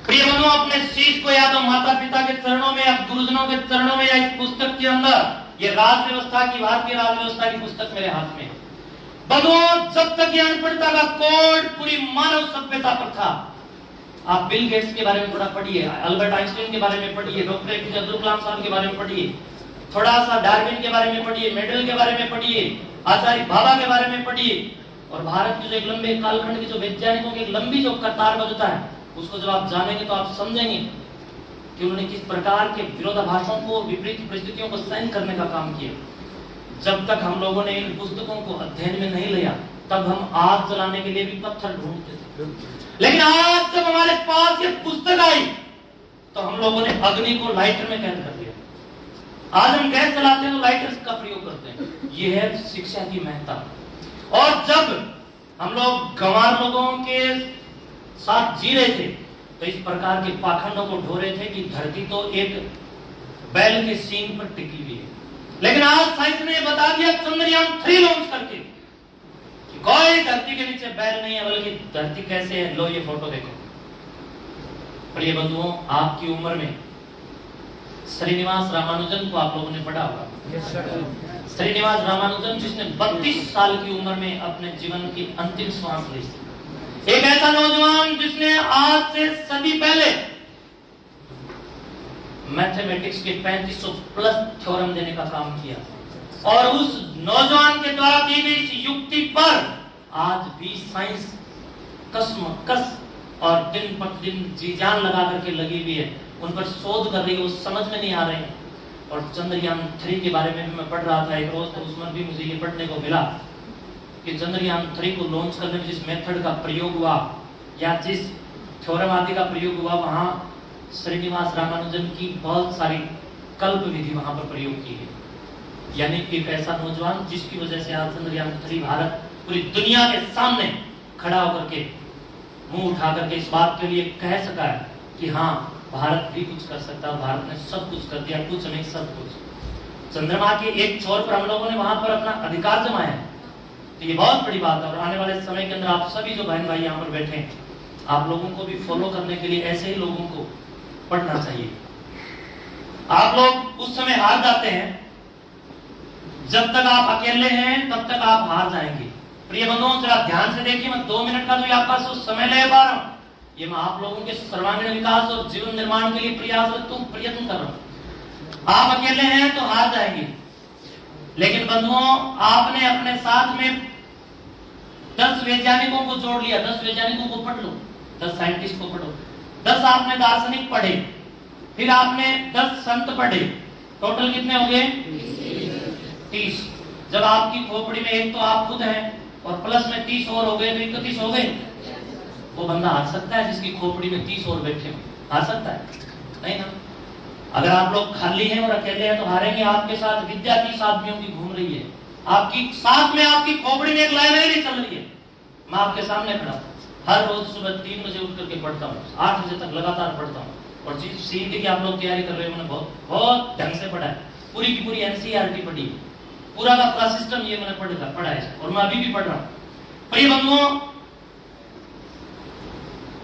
[SPEAKER 3] प्रिय बंधुओं, अपने शीश को या तो माता पिता के चरणों में या गुरुजनों के चरणों में या इस पुस्तक के अंदर, ये राज व्यवस्था की, भारतीय राज व्यवस्था की पुस्तक मेरे हाथ में। बंधुओं, जब तक ये अनपढ़ता का कोड पूरी मानव सभ्यता पर था, आप बिल गेट्स के बारे में थोड़ा पढ़िए, अल्बर्ट आइंस्टाइन के बारे में पढ़िए, डॉक्टर एपीजे अब्दुल कलाम साहब के बारे में पढ़िए, थोड़ा सा डार्विन के बारे में पढ़िए, मेडल के बारे में पढ़िए, आचार्य बाबा के बारे में पढ़िए, और भारत के जो एक लंबे कालखंड के जो वैज्ञानिकों की एक लंबी जो कतार बजता है, उसको जब आप जानेंगे तो आप समझेंगे कि उन्होंने किस प्रकार के विरोधाभासों को, विपरीत परिस्थितियों को सहन करने का काम किया। जब तक हम लोगों ने इन पुस्तकों को अध्ययन में नहीं लिया, तब हम आग जलाने के लिए भी पत्थर ढूंढते थे। लेकिन आज जब हमारे पास ये पुस्तक आई तो हम लोगों ने अग्नि को लाइटर में कैद कर दिया। आज हम गैस जलाते हैं तो लाइटर का प्रयोग करते हैं। ये है शिक्षा की महत्ता। और जब हम लोग गंवार लोगों के साथ जी रहे थे तो इस प्रकार के पाखंडों को ढो रहे थे कि धरती तो एक बैल के सींग पर टिकी हुई है। लेकिन आज साइंस ने बता दिया, चंद्रयान 3 लॉन्च करके, कि कोई धरती के नीचे बैल नहीं है, बल्कि धरती कैसे है, लो ये फोटो देखो। प्रिय बंधुओं, आपकी उम्र में श्रीनिवास रामानुजन को आप लोगों ने पढ़ा होगा। श्रीनिवास रामानुजन जिसने 32 साल की उम्र में अपने जीवन की अंतिम श्वास ली। एक ऐसा नौजवान जिसने आज से सदी पहले मैथमेटिक्स के 3500 प्लस थ्योरम देने का काम किया, और उस नौजवान के द्वारा दी गई इस युक्ति पर आज भी साइंस कसमकस और दिन प्रतिदिन जी जान लगा करके लगी हुई है, उन पर शोध कर रही है, वो समझ में नहीं आ रहे हैं। और चंद्रयान 3 के बारे में भी मैं पढ़ रहा था एक रोज, तो उसमें भी मुझे ये पढ़ने को मिला कि चंद्रयान 3 को लॉन्च करने में जिस मेथड का प्रयोग हुआ या जिस थ्योरम आदि का प्रयोग हुआ, वहां श्रीनिवास रामानुजन की बहुत सारी कल्प विधि वहां पर प्रयोग की गई। यानी एक ऐसा नौजवान जिसकी वजह से आज चंद्रयान 3 भारत पूरी दुनिया के सामने खड़ा होकर के मुंह उठा करके इस बात के लिए कह सका है कि हाँ, भारत भी कुछ कर सकता है, भारत ने सब कुछ कर दिया, कुछ नहीं सब कुछ। चंद्रमा के एक छोर पर हम लोगों ने वहां पर अपना अधिकार जमाया है, तो ये बहुत बड़ी बात है। और आने वाले समय के अंदर आप सभी जो बहन भाई यहाँ पर बैठे हैं, आप लोगों को भी फॉलो करने के लिए ऐसे ही लोगों को पढ़ना चाहिए। आप लोग उस समय हार जाते हैं, जब तक आप अकेले हैं तब तक आप हार जाएंगे। प्रिय बंधुओं, जरा ध्यान से देखिए, मैं 2 मिनट का तो आपका समय ले पा रहा हूं, ये मैं आप लोगों के सर्वांगीण विकास और जीवन निर्माण के लिए प्रयत्न कर रहा हूं। आप अकेले हैं तो हार जाएंगे, लेकिन बंधुओं, आपने अपने साथ में 10 वैज्ञानिकों को जोड़ लिया, 10 वैज्ञानिकों को पढ़ लो, 10 साइंटिस्ट को पढ़ो, 10 आपने दार्शनिक पढ़े, फिर आपने 10 संत पढ़े, टोटल कितने हो गए? 30। जब आपकी खोपड़ी में एक तो आप खुद हैं, और प्लस में 30 और हो गए तो 31 हो गए। वो बंदा हार सकता है जिसकी खोपड़ी में 30 और बैठे हो? हार सकता है? नहीं ना। अगर आप लोग खाली हैं और अकेले हैं तो हारेंगे। आपके साथ विद्या की साधवियों की घूम रही है, आपकी साथ में आपकी खोपड़ी में एक लाइब्रेरी चल रही है। मैं आपके सामने खड़ा हर रोज सुबह 3 बजे उठ करके पढ़ता हूँ, 8 बजे तक लगातार पढ़ता हूँ। और जिस सीईटी की आप लोग तैयारी कर रहे हो, मैंने बहुत ढंग से पढ़ा है। पूरी की पूरी एनसीईआरटी पढ़ी है, पूरा का पूरा सिस्टम ये मैंने पढ़ा है और मैं अभी भी पढ़ रहा हूँ। प्रिय बंधुओं,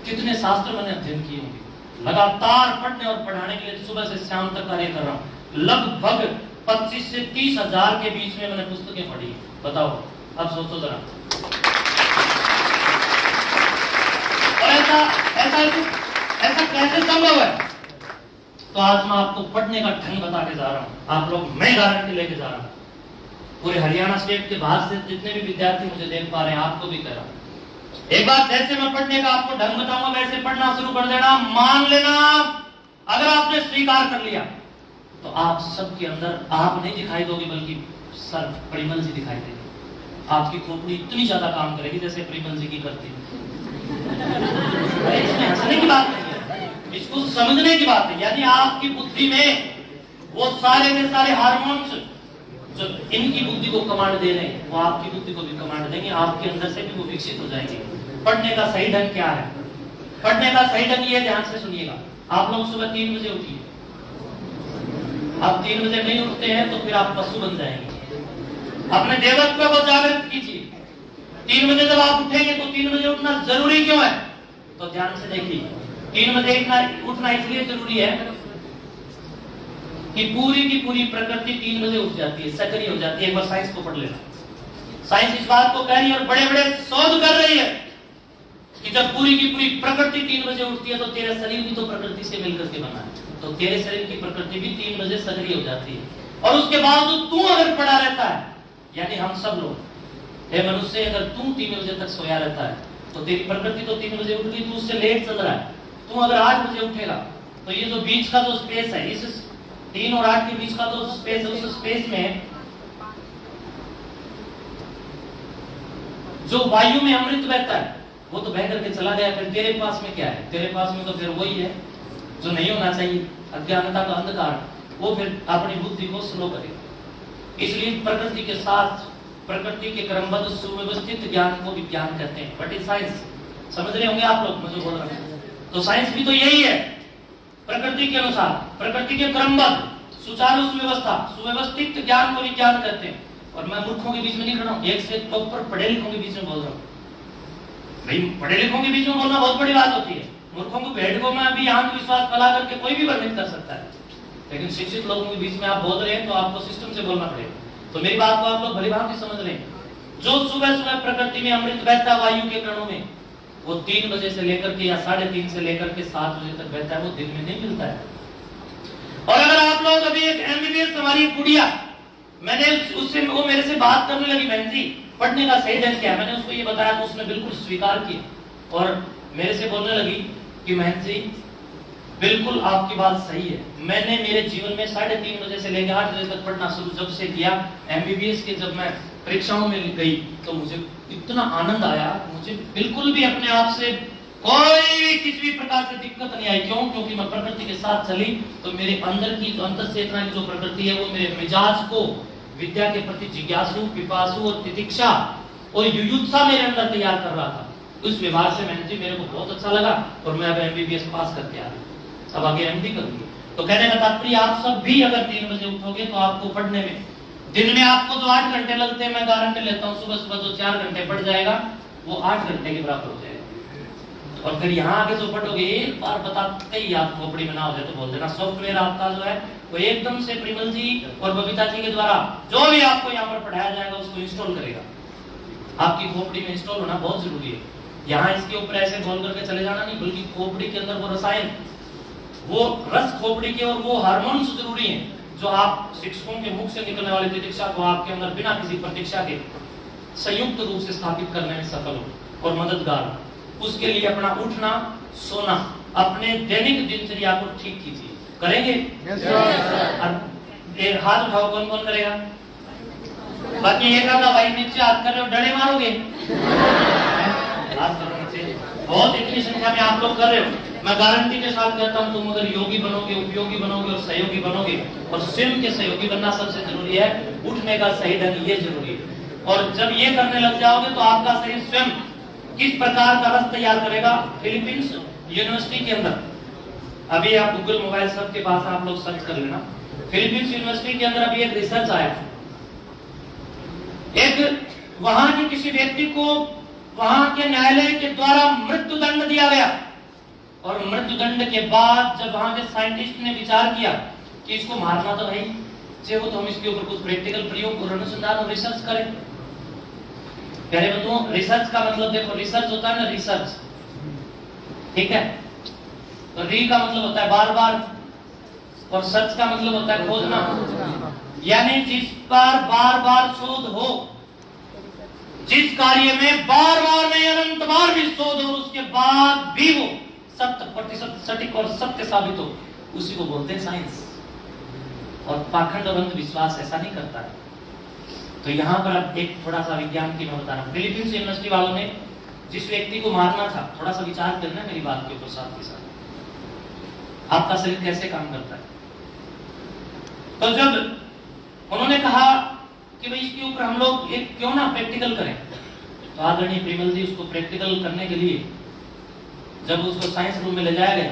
[SPEAKER 3] कितने शास्त्र मैंने अध्ययन किए होंगे। लगातार पढ़ने और पढ़ाने के लिए सुबह से शाम तक कार्य कर रहा हूँ। लगभग 25 से 30 हजार के बीच में मैंने पुस्तकें पढ़ी। बताओ, अब सोचो जरा। और ऐसा कैसे संभव है? तो आज मैं आपको पढ़ने का ढंग बता के जा रहा हूँ। आप लोग, मैं गारंटी लेके जा रहा हूँ। पूरे हरियाणा स्टेट के बाहर से जितने भी विद्यार्थी मुझे देख पा रहे हैं, आपको भी कह रहा हूँ, एक बार जैसे मैं पढ़ने का आपको ढंग बताऊंगा वैसे पढ़ना शुरू कर देना। मान लेना, अगर आपने स्वीकार कर लिया तो आप सबके अंदर आप नहीं दिखाई दोगे, बल्कि सर परिमल जी दिखाई देंगे। आपकी खोपड़ी इतनी ज्यादा काम करेगी जैसे परिमल जी की करती है। इसमें हंसने की बात नहीं है, इसको समझने की बात है। यानी आपकी बुद्धि में वो सारे के सारे हार्मोन्स जो इनकी बुद्धि को कमांड दे रहे हैं, वो आपकी बुद्धि को भी कमांड देंगे। आपके अंदर से भी वो विकसित हो जाएंगे। पढ़ने का सही ढंग क्या है? पढ़ने का सही ढंग ये, ध्यान से सुनिएगा। आप लोग सुबह 3 बजे उठिए। आप 3 बजे नहीं उठते हैं तो फिर आप पशु बन जाएंगे। अपने देवत्व को जागृत कीजिए। 3 बजे जब आप उठेंगे तो 3 बजे उठना जरूरी क्यों है? तो ध्यान से देखिए, 3 बजे उठना इसलिए जरूरी है कि पूरी की पूरी प्रकृति 3 बजे उठ जाती है, सक्रिय हो जाती है। एक बार साइंस को पढ़ लेना। साइंस इस बात को कह रही है और बड़े बड़े शोध कर रही है कि जब पूरी की पूरी प्रकृति 3 बजे उठती है तो तेरा शरीर भी तो प्रकृति से मिलकर के बना है, तो तेरे शरीर की प्रकृति भी 3 बजे सक्रिय हो जाती है। और उसके बावजूद तू अगर पड़ा रहता है, यानी हम सब लोग, हे मनुष्य, अगर तू 3 बजे तक सोया रहता है तो तेरी प्रकृति तो 3 बजे उठ गई, तू उससे लेट चल रहा है। तू अगर 8 बजे उठेगा तो ये जो बीच का जो स्पेस है, इस 3 और 8 के बीच का जो स्पेस है, उस स्पेस में जो वायु में अमृत बहता है वो तो बह करके चला गया। फिर तेरे पास में क्या है? तेरे पास में तो फिर वही है जो नहीं होना चाहिए, अज्ञानता का अंधकार। वो फिर अपनी बुद्धि को स्लो करेगा। इसलिए प्रकृति के साथ, प्रकृति के क्रमबद्ध सुव्यवस्थित ज्ञान को विज्ञान कहते हैं। बट साइंस, समझ रहे होंगे आप लोग मैं जो बोल रहा हूं। तो साइंस भी तो यही है, प्रकृति के अनुसार, प्रकृति के क्रमबद्ध सुचारू सुव्यवस्था, सुव्यवस्थित ज्ञान को विज्ञान कहते हैं। और मैं मूर्खों के बीच में नहीं खड़ा हूं, एक से ऊपर पढ़े लिखों के बीच में बोल रहा हूं। भाई, पढ़े लिखों के बीच में बोलना बहुत बड़ी बात होती है। मूर्खों को, भेड़ को मैं भी अंधविश्वास फैला करके कोई भी वर्णित कर सकता है, लेकिन शिक्षित लोगों के बीच में आप बोल रहे हैं तो आपको सिस्टम से बोलना पड़ेगा। तो मेरी बात को आप लोग भली भांति समझ रहे हैं। जो सुबह सुबह प्रकृति में अमृत बहता वायु के कणों में, वो 3 बजे से लेकर के या 3:30 से लेकर के 7 बजे तक बहता है, वो दिन में नहीं मिलता है। और अगर आप लोग अभी एक एमबीबीएस हमारी गुड़िया, मैंने उससे, वो मेरे से बात करने लगी, बहन जी पढ़ने का सही ढंग क्या है? मैंने उसको ये बताया तो उसने बिल्कुल स्वीकार किया और मेरे से बोलने लगी कि बहन जी बिल्कुल आपकी बात सही है। मैंने मेरे जीवन में 3:30 बजे से लेकर 8 बजे तक पढ़ना शुरू जब से किया, एमबीबीएस के जब मैं परीक्षाओं में गई तो मुझे इतना आनंद आया, मुझे बिल्कुल भी अपने आप से कोई किसी भी प्रकार से दिक्कत नहीं आई। क्यों? क्योंकि मैं प्रकृति के साथ चली तो मेरे अंदर की जो अंतर चेतना की जो प्रकृति है, वो मेरे मिजाज को विद्या के प्रति जिज्ञासु, पिपासु और तितिक्षा और युयुत्सा मेरे अंदर तैयार कर रहा था। उस व्यवहार से मैंने जी मेरे को बहुत अच्छा लगा और मैं अब एमबीबीएस पास करके आ गई, अब आगे एमडी करूंगी। तो कहने का तात्पर्य, आप सब भी अगर 3 बजे उठोगे तो आपको पढ़ने में, दिन में आपको जो 8 घंटे लगते हैं, मैं गारंटी लेता हूँ सुबह सुबह जो 4 घंटे पढ़ जाएगा वो 8 घंटे के बराबर हो जाएगा। और फिर यहाँ आगे जो पढ़ोगे, एक बार बताते ही आप खोपड़ी में ना हो जाए तो बोल देना। सॉफ्टवेयर आपका जो है वो एकदम से प्रिमल जी और बबीता जी के द्वारा जो भी आपको यहाँ पर पढ़ाया जाएगा उसको इंस्टॉल करेगा। आपकी खोपड़ी में इंस्टॉल होना बहुत जरूरी है। यहाँ इसके ऊपर ऐसे बोल करके चले जाना नहीं, बल्कि खोपड़ी के अंदर वो रसायन, वो रस खोपड़ी के और वो हार्मोन्स जरूरी हैं जो आप शिक्षकों के मुख से निकलने वाली प्रतीक्षा को आपके अंदर बिना किसी प्रतीक्षा के संयुक्त रूप से स्थापित करने में सफल हो और मददगार हो। उसके लिए अपना उठना, सोना, अपने दैनिक दिनचर्या को ठीक कीजिए। करेंगे? yes, एक हाथ उठाओ, कौन कौन करेगा? बाकी एक आधा भाई नीचे हाथ कर रहे हो, डरे मारोगे। हाथ करो नीचे, बहुत इतनी संख्या में आप लोग कर रहे हो। मैं गारंटी के साथ कहता हूं, तुम अगर योगी बनोगे, उपयोगी बनोगे और सहयोगी बनोगे, और स्वयं के सहयोगी बनना सबसे जरूरी है। उठने का सही ढंग ये जरूरी है, और जब ये करने लग जाओगे तो आपका शरीर स्वयं किस प्रकार का रस तैयार करेगा। फिलीपींस यूनिवर्सिटी के अंदर, अभी आप गूगल मोबाइल सबके पास, आप लोग सर्च कर लेना। फिलीपींस यूनिवर्सिटी के अंदर अभी एक रिसर्च आया, एक वहां के किसी व्यक्ति को वहां के न्यायालय के द्वारा मृत्यु दंड दिया गया, और मृत्यु दंड के बाद जब वहां के साइंटिस्ट ने विचार किया कि इसको मारना तो भाई चाहिए, तो हम इसके ऊपर कुछ प्रैक्टिकल प्रयोग और अनुसंधान और रिसर्च करें। प्यारे बंधुओं, रिसर्च का मतलब देखो, रिसर्च होता है ना, रिसर्च, ठीक है, तो री का मतलब होता है बार बार, और सर्च का मतलब होता है खोजना, यानी जिस पर बार बार शोध हो, जिस कार्य में बार बार नहीं अनंत बार भी शोध हो, उसके बाद भी वो 100% सटीक और सत्य साबित हो, उसी को बोलते हैं साइंस। और पाखंड और अंधविश्वास ऐसा नहीं करता है। तो यहाँ पर अब एक थोड़ा सा विज्ञान की मैं बता रहा हूँ। फिलीपींस यूनिवर्सिटी वालों ने जिस व्यक्ति को मारना था, थोड़ा सा विचार करना मेरी बात के ऊपर साथ के साथ, आपका शरीर कैसे काम करता है। तो जब उन्होंने कहा कि भाई इसके ऊपर हम लोग एक क्यों ना प्रैक्टिकल करें, तो आदरणीय प्रिमल जी उसको प्रैक्टिकल करने के लिए जब उसको साइंस रूम में ले जाया गया,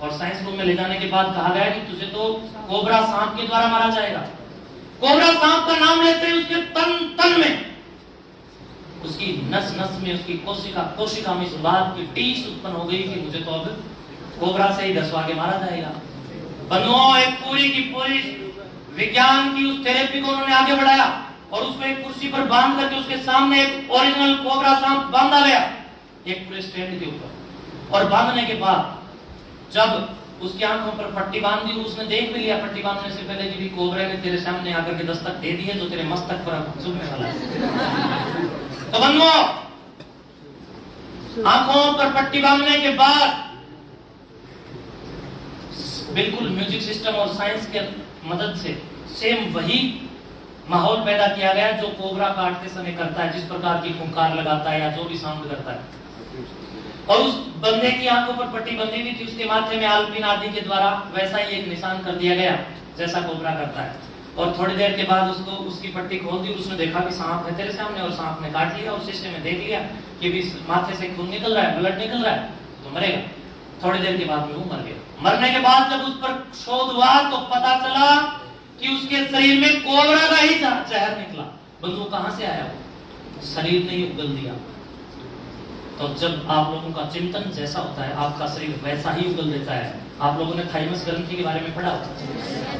[SPEAKER 3] और साइंस रूम में ले जाने के बाद कहा गया कि तुझे तो कोबरा सांप के द्वारा मारा जाएगा। कोबरा सांप का नाम लेते ही उसके तन तन में, उसकी नस नस में, उसकी कोशिका में इस बात की टीस उत्पन्न हो गई कि मुझे तो अब कोबरा से ही डसवा के मारा जाएगा। बंधुओं, एक पूरी की पूरी विज्ञान की उस थेरेपी को उन्होंने आगे बढ़ाया, और उसको एक कुर्सी पर बांध करके उसके सामने एक ओरिजिनल कोबरा सांप बांधा गया, एक पूरे स्टैंड के ऊपर। और बांधने के बाद जब उसकी आंखों पर पट्टी बांध दी, उसने देख भी लिया पट्टी बांधने से पहले कि कोबरा ने तेरे सामने आकर के दस्तक दे दी है, जो तेरे मस्तक पर चुभने वाला है। तो बंधुओं, आंखों पर पट्टी बांधने के बाद बिल्कुल म्यूजिक सिस्टम और साइंस के मदद से सेम वही माहौल पैदा किया गया जो कोबरा काटते समय करता है, जिस प्रकार की फुंकार लगाता है या जो भी साउंड करता है। और उस बंदे की आंखों पर पट्टी बंधी हुई थी, उसके माथे में आलपिन आदि के द्वारा वैसा ही एक निशान कर दिया गया जैसा कोबरा करता है। और थोड़ी देर के बाद उसको उसकी पट्टी खोल दी, उसने देखा कि सांप है तेरे सामने, और सांप ने काट लिया। और शीशे में देख लिया कि भी माथे से खून निकल रहा है, ब्लड निकल रहा है, तो मरेगा। थोड़ी देर के बाद में वो मर गया। मरने के बाद जब उस पर शोध हुआ तो पता चला कि उसके शरीर में कोबरा का ही जहर निकला। बंधु, कहां से आया वो? शरीर ने ही उगल दिया। तो जब आप लोगों का चिंतन जैसा होता है, आपका शरीर वैसा ही उगल देता है। आप लोगों ने थाइमस ग्रंथि के बारे में पढ़ा होगा,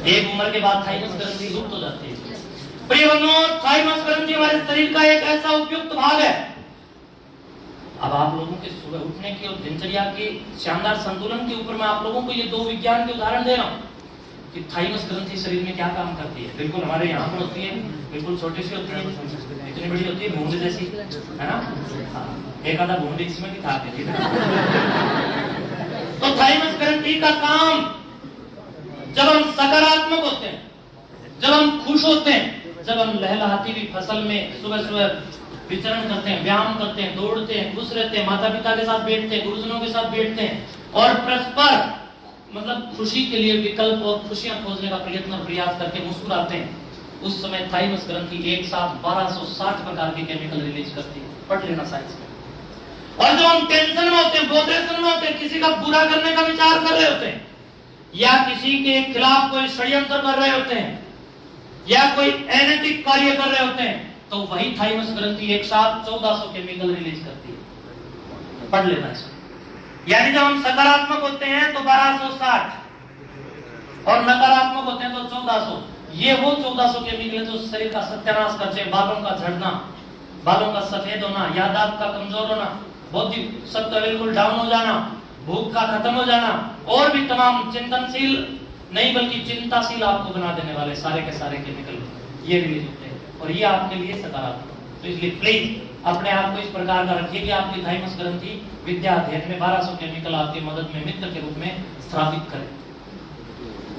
[SPEAKER 3] एक उम्र के बाद थाइमस ग्रंथि लुप्त हो जाती है। प्रिय बंधुओं, थाइमस ग्रंथि हमारे शरीर का एक ऐसा उपयुक्त भाग है। अब आप लोगों के सुबह उठने की और दिनचर्या के शानदार संतुलन के ऊपर मैं आप लोगों को ये दो विज्ञान के उदाहरण दे रहा हूँ कि थाइमस ग्रंथि शरीर में क्या काम करती है। बिल्कुल हमारे यहाँ पर होती है, बिल्कुल छोटी सी होती है, इतनी बड़ी होती है, भूंड जैसी, है ना, एक आधा भूंड इसमें भी था देती है। तो थाइमस ग्रंथि का काम, जब हम सकारात्मक होते हैं, जब हम खुश होते हैं, जब हम लहलहाती हुई फसल में सुबह सुबह विचरण करते हैं, व्यायाम करते हैं, दौड़ते हैं, खुश रहते हैं, माता पिता के साथ बैठते हैं, गुरुजनों के साथ बैठते हैं, और परस्पर मतलब खुशी के लिए विकल्प और खुशियां खोजने का प्रयत्न और प्रयास करके मुस्कुराते हैं, उस समय थाइमस ग्रंथि एक साथ 1260 प्रकार के केमिकल रिलीज करती है। पढ़ लेना साइंस में। और जब हम टेंशन में होते हैं, बोधेशन में होते हैं, किसी का बुरा करने का विचार कर रहे होते हैं, या किसी के खिलाफ कोई षड्यंत्र कर रहे होते हैं, या कोई अनैतिक कार्य कर रहे होते हैं, तो वही थाइमस ग्रंथि एक साथ 1400 केमिकल रिलीज करती है। पढ़ लेना इसको। यानी जब हम सकारात्मक होते हैं तो 1260, और नकारात्मक होते हैं तो 1400। ये वो 1400 केमिकल जो शरीर का सत्यानाश करते हैं, बालों का झड़ना, बालों का सफेद होना, याददाश्त का कमजोर होना, बौद्धिक शक्ति बिल्कुल डाउन हो जाना, भूख का खत्म हो जाना, और भी तमाम चिंतनशील नहीं बल्कि चिंताशील आपको बना देने वाले सारे के सारे केमिकल ये रिलीज होते हैं, और ये आपके लिए सकारात्मक। तो इसलिए प्लीज अपने आप को इस प्रकार का रखिए कि आपकी थाइमस ग्रंथि विद्या अध्ययन में 1200 केमिकल आपकी मदद में मित्र के रूप में स्थापित करें।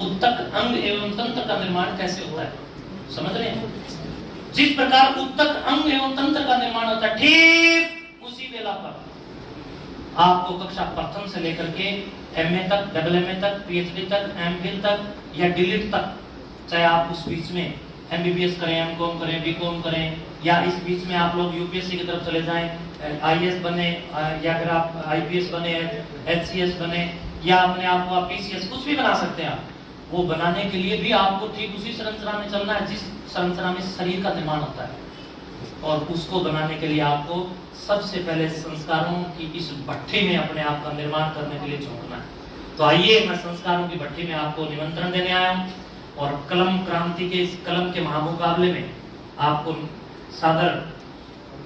[SPEAKER 3] उत्तक अंग एवं तंत्र का निर्माण कैसे होता है समझ रहे हैं? जिस प्रकार उत्तक अंग एवं तंत्र का निर्माण होता है, ठीक उसी वेला पर आपको कक्षा प्रथम से लेकर के एमए तक, डबल एमए तक, पीएचडी तक, एमफिल तक या डीलिट तक, चाहे आप उस बीच में एमबीबीएस करें, एमकॉम करें, बीकॉम करें, या इस बीच में आप लोग यूपीएससी की तरफ चले जाएं, आईएएस बने, या फिर आप आईपीएस बने, एचसीएस बने, या अपने आप को आप पीसीएस, कुछ भी बना सकते हैं आप। वो बनाने के लिए भी आपको ठीक उसी संरचना में चलना है जिस संरचना में शरीर का निर्माण होता है, और उसको बनाने के लिए आपको सबसे पहले संस्कारों की इस भट्टी में अपने आप का निर्माण करने के लिए झोंकना है। तो आइए, मैं संस्कारों की भट्टी में आपको निमंत्रण देने आया हूँ, और कलम क्रांति के इस कलम के महामुकाबले में आपको सादर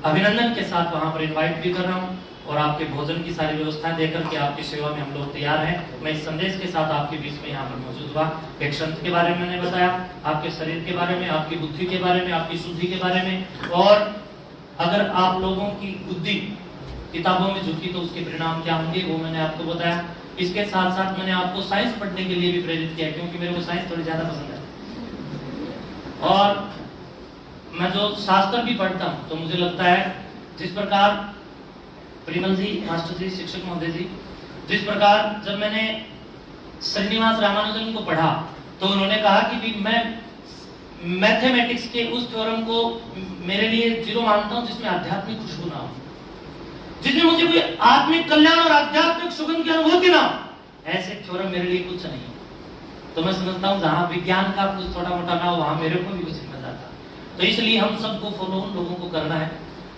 [SPEAKER 3] अभिनंदन के साथ वहां पर इनवाइट भी कर रहा हूं, और आपके भोजन की सारी व्यवस्थाएं देकर के आपकी सेवा में हम लोग तैयार हैं। मैं इस संदेश के साथ आपके बीच में यहाँ पर मौजूद हुआ। एक संत के बारे में मैंने बताया, आपके शरीर के बारे में, आपकी बुद्धि के बारे में, आपकी शुद्धि के बारे में, और अगर आप लोगों की बुद्धि किताबों में झुकी तो उसके परिणाम क्या होंगे वो मैंने आपको बताया। इसके साथ साथ मैंने आपको साइंस पढ़ने के लिए भी प्रेरित किया, क्योंकि मेरे को साइंस थोड़ी ज्यादा पसंद है, और मैं जो शास्त्र भी पढ़ता हूँ तो मुझे लगता है जिस प्रकार परिमल जी, मास्टर जी, शिक्षक महोदय जी, जिस प्रकार जब मैंने श्रीनिवास रामानुजन को पढ़ा तो उन्होंने कहा कि मैं मैथमेटिक्स के उस थ्योरम को मेरे लिए जीरो मानता हूं जिसमें आध्यात्मिक खुशबू ना हो, जिसमें मुझे कोई आत्मिक कल्याण और आध्यात्मिक सुगंध की अनुभूति ना हो, ऐसे थ्योरम मेरे लिए कुछ नहीं। तो मैं समझता हूं जहां विज्ञान का कुछ थोड़ा मोटा ना हो वहां मेरे को भी कुछ समझ आता। तो इसलिए हम सबको फॉलो उन लोगों को करना है।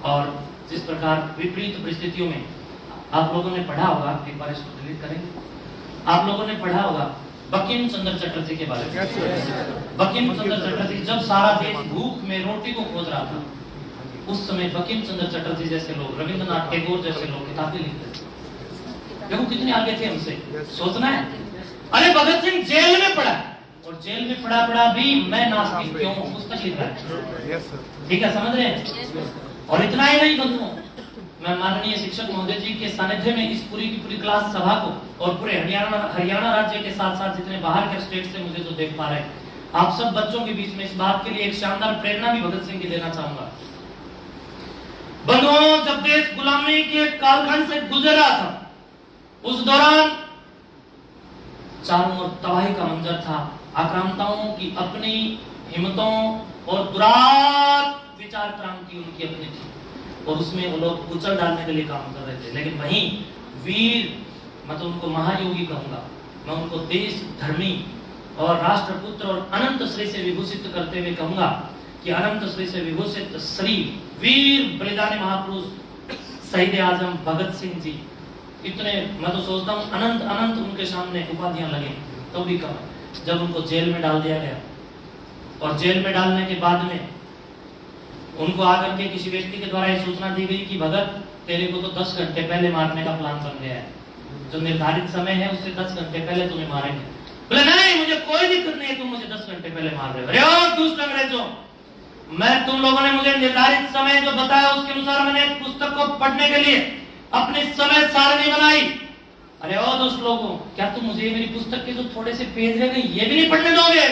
[SPEAKER 3] और जिस प्रकार विपरीत परिस्थितियों में आप लोगों ने पढ़ा होगा, एक बार इसको डिलीट करेंगे, आप लोगों ने पढ़ा होगा बंकिम चंद्र चटर्जी के बारे में। बंकिम चंद्र चटर्जी जब सारा देश भूख में रोटी को खोज रहा था, उस समय बंकिम चंद्र चटर्जी जैसे लोग, रविंद्रनाथ टैगोर जैसे लोग किताबें लिखते थे। देखो कितने आगे थे हमसे, सोचना है। अरे भगत सिंह जेल में पड़ा, और जेल में पड़ा भी मैं नास्तिक क्यों हूं पुस्तक लिख रहा है। ठीक है, समझ रहे हैं। और इतना ही नहीं बंधुओं, मैं माननीय शिक्षक महोदय जी के सानिध्य में इस पूरी की पूरी क्लास सभा को और पूरे हरियाणा राज्य के साथ साथ जितने बाहर के स्टेट से मुझे जो देख पा रहे हैं, आप सब बच्चों के बीच में इस बात के लिए एक शानदार प्रेरणा भी भगत सिंह की देना चाहूंगा। बंधुओं, जब देश गुलामी के कालखंड से गुजर रहा था, उस दौरान चारों ओर तबाही का मंजर था। आक्रांताओं की अपनी हिम्मतों और दुरात विचार क्रांति उनकी अपनी थी, और उसमें वो लोग कुचल डालने के लिए काम कर रहे थे। लेकिन वहीं वीर, मैं तो उनको महायोगी कहूंगा, मैं उनको देश धर्मी और राष्ट्रपुत्र और अनंत श्री से विभूषित करते हुए कहूंगा कि अनंत श्री से विभूषित श्री वीर बलिदानी महापुरुष शहीद आजम भगत सिंह जी, इतने, मैं तो सोचता हूँ अनंत अनंत उनके सामने उपाधियां लगे तो भी कम। जब उनको जेल में डाल दिया गया, और जेल में डालने के बाद में उनको आकर के किसी व्यक्ति के द्वारा यह सूचना दी गई कि भगत, तेरे को तो 10 घंटे पहले मारने का प्लान बन गया है, जो निर्धारित समय है उससे 10 घंटे पहले तुम्हें मारेंगे। बोले नहीं, मुझे कोई दिक्कत नहीं है, तुम मुझे 10 घंटे पहले मार रहे हो। अरे दुष्ट अंग्रेजों, मैं, तुम लोगों ने मुझे निर्धारित समय जो बताया उसके अनुसार मैंने पुस्तक को पढ़ने के लिए अपनी समय सारणी बनाई। अरे ओ दोस्त लोगों, क्या तुम मुझे मेरी पुस्तक के जो थोड़े से पेज रह गए ये भी नहीं पढ़ने दोगे?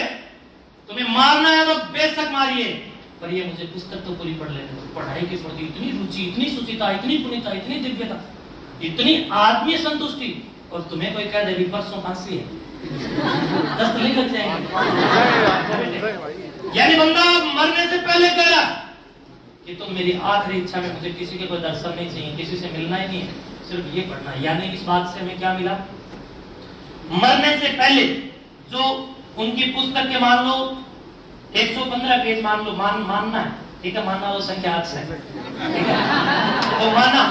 [SPEAKER 3] तुम्हें मारना है तो बेशक मारिए, पर ये मुझे पुस्तक तो पूरी पढ़ लेने दो। पढ़ाई के प्रति इतनी रुचि, इतनी सुचिता, इतनी पुनीता, इतनी दिव्यता, इतनी आत्मीय संतुष्टि, और तुम्हें कोई कह दे परसों फांसी है, 10 दिन लग जाएंगे। यानी बंदा मरने से पहले कह रहा कि तुम मेरी आखिरी इच्छा में मुझे किसी के कोई दर्शन नहीं चाहिए, किसी से मिलना ही नहीं है, सिर्फ ये पढ़ना है। यानी इस बात से हमें क्या मिला? मरने से पहले जो उनकी पुस्तक के मान लो 115 पेज मान लो, मानना है, ठीक है, मानना वो संख्या अक्ष है, ठीक है, तो माना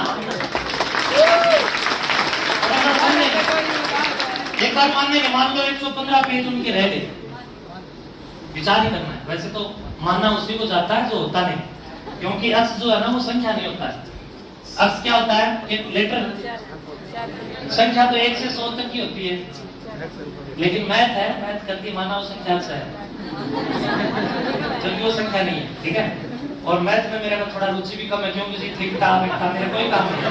[SPEAKER 3] एक बार मानने के, मान लो 115 पेज उनके रह गए, विचार ही करना है। वैसे तो मानना उसी को जाता है जो होता नहीं, क्योंकि अक्ष जो है ना वो संख्या नहीं होता है। अक्ष क्या होता है? एक लेटर, संख्या तो 1 से 100 तक की होती है, लेकिन मैथ है, मैथ करके माना वो संख्या अक्ष है, जबकि वो संख्या नहीं है, ठीक है। और मैथ में मेरा थोड़ा रुचि भी कम है, क्योंकि जी ठीकठा मिठा मेरा कोई काम नहीं।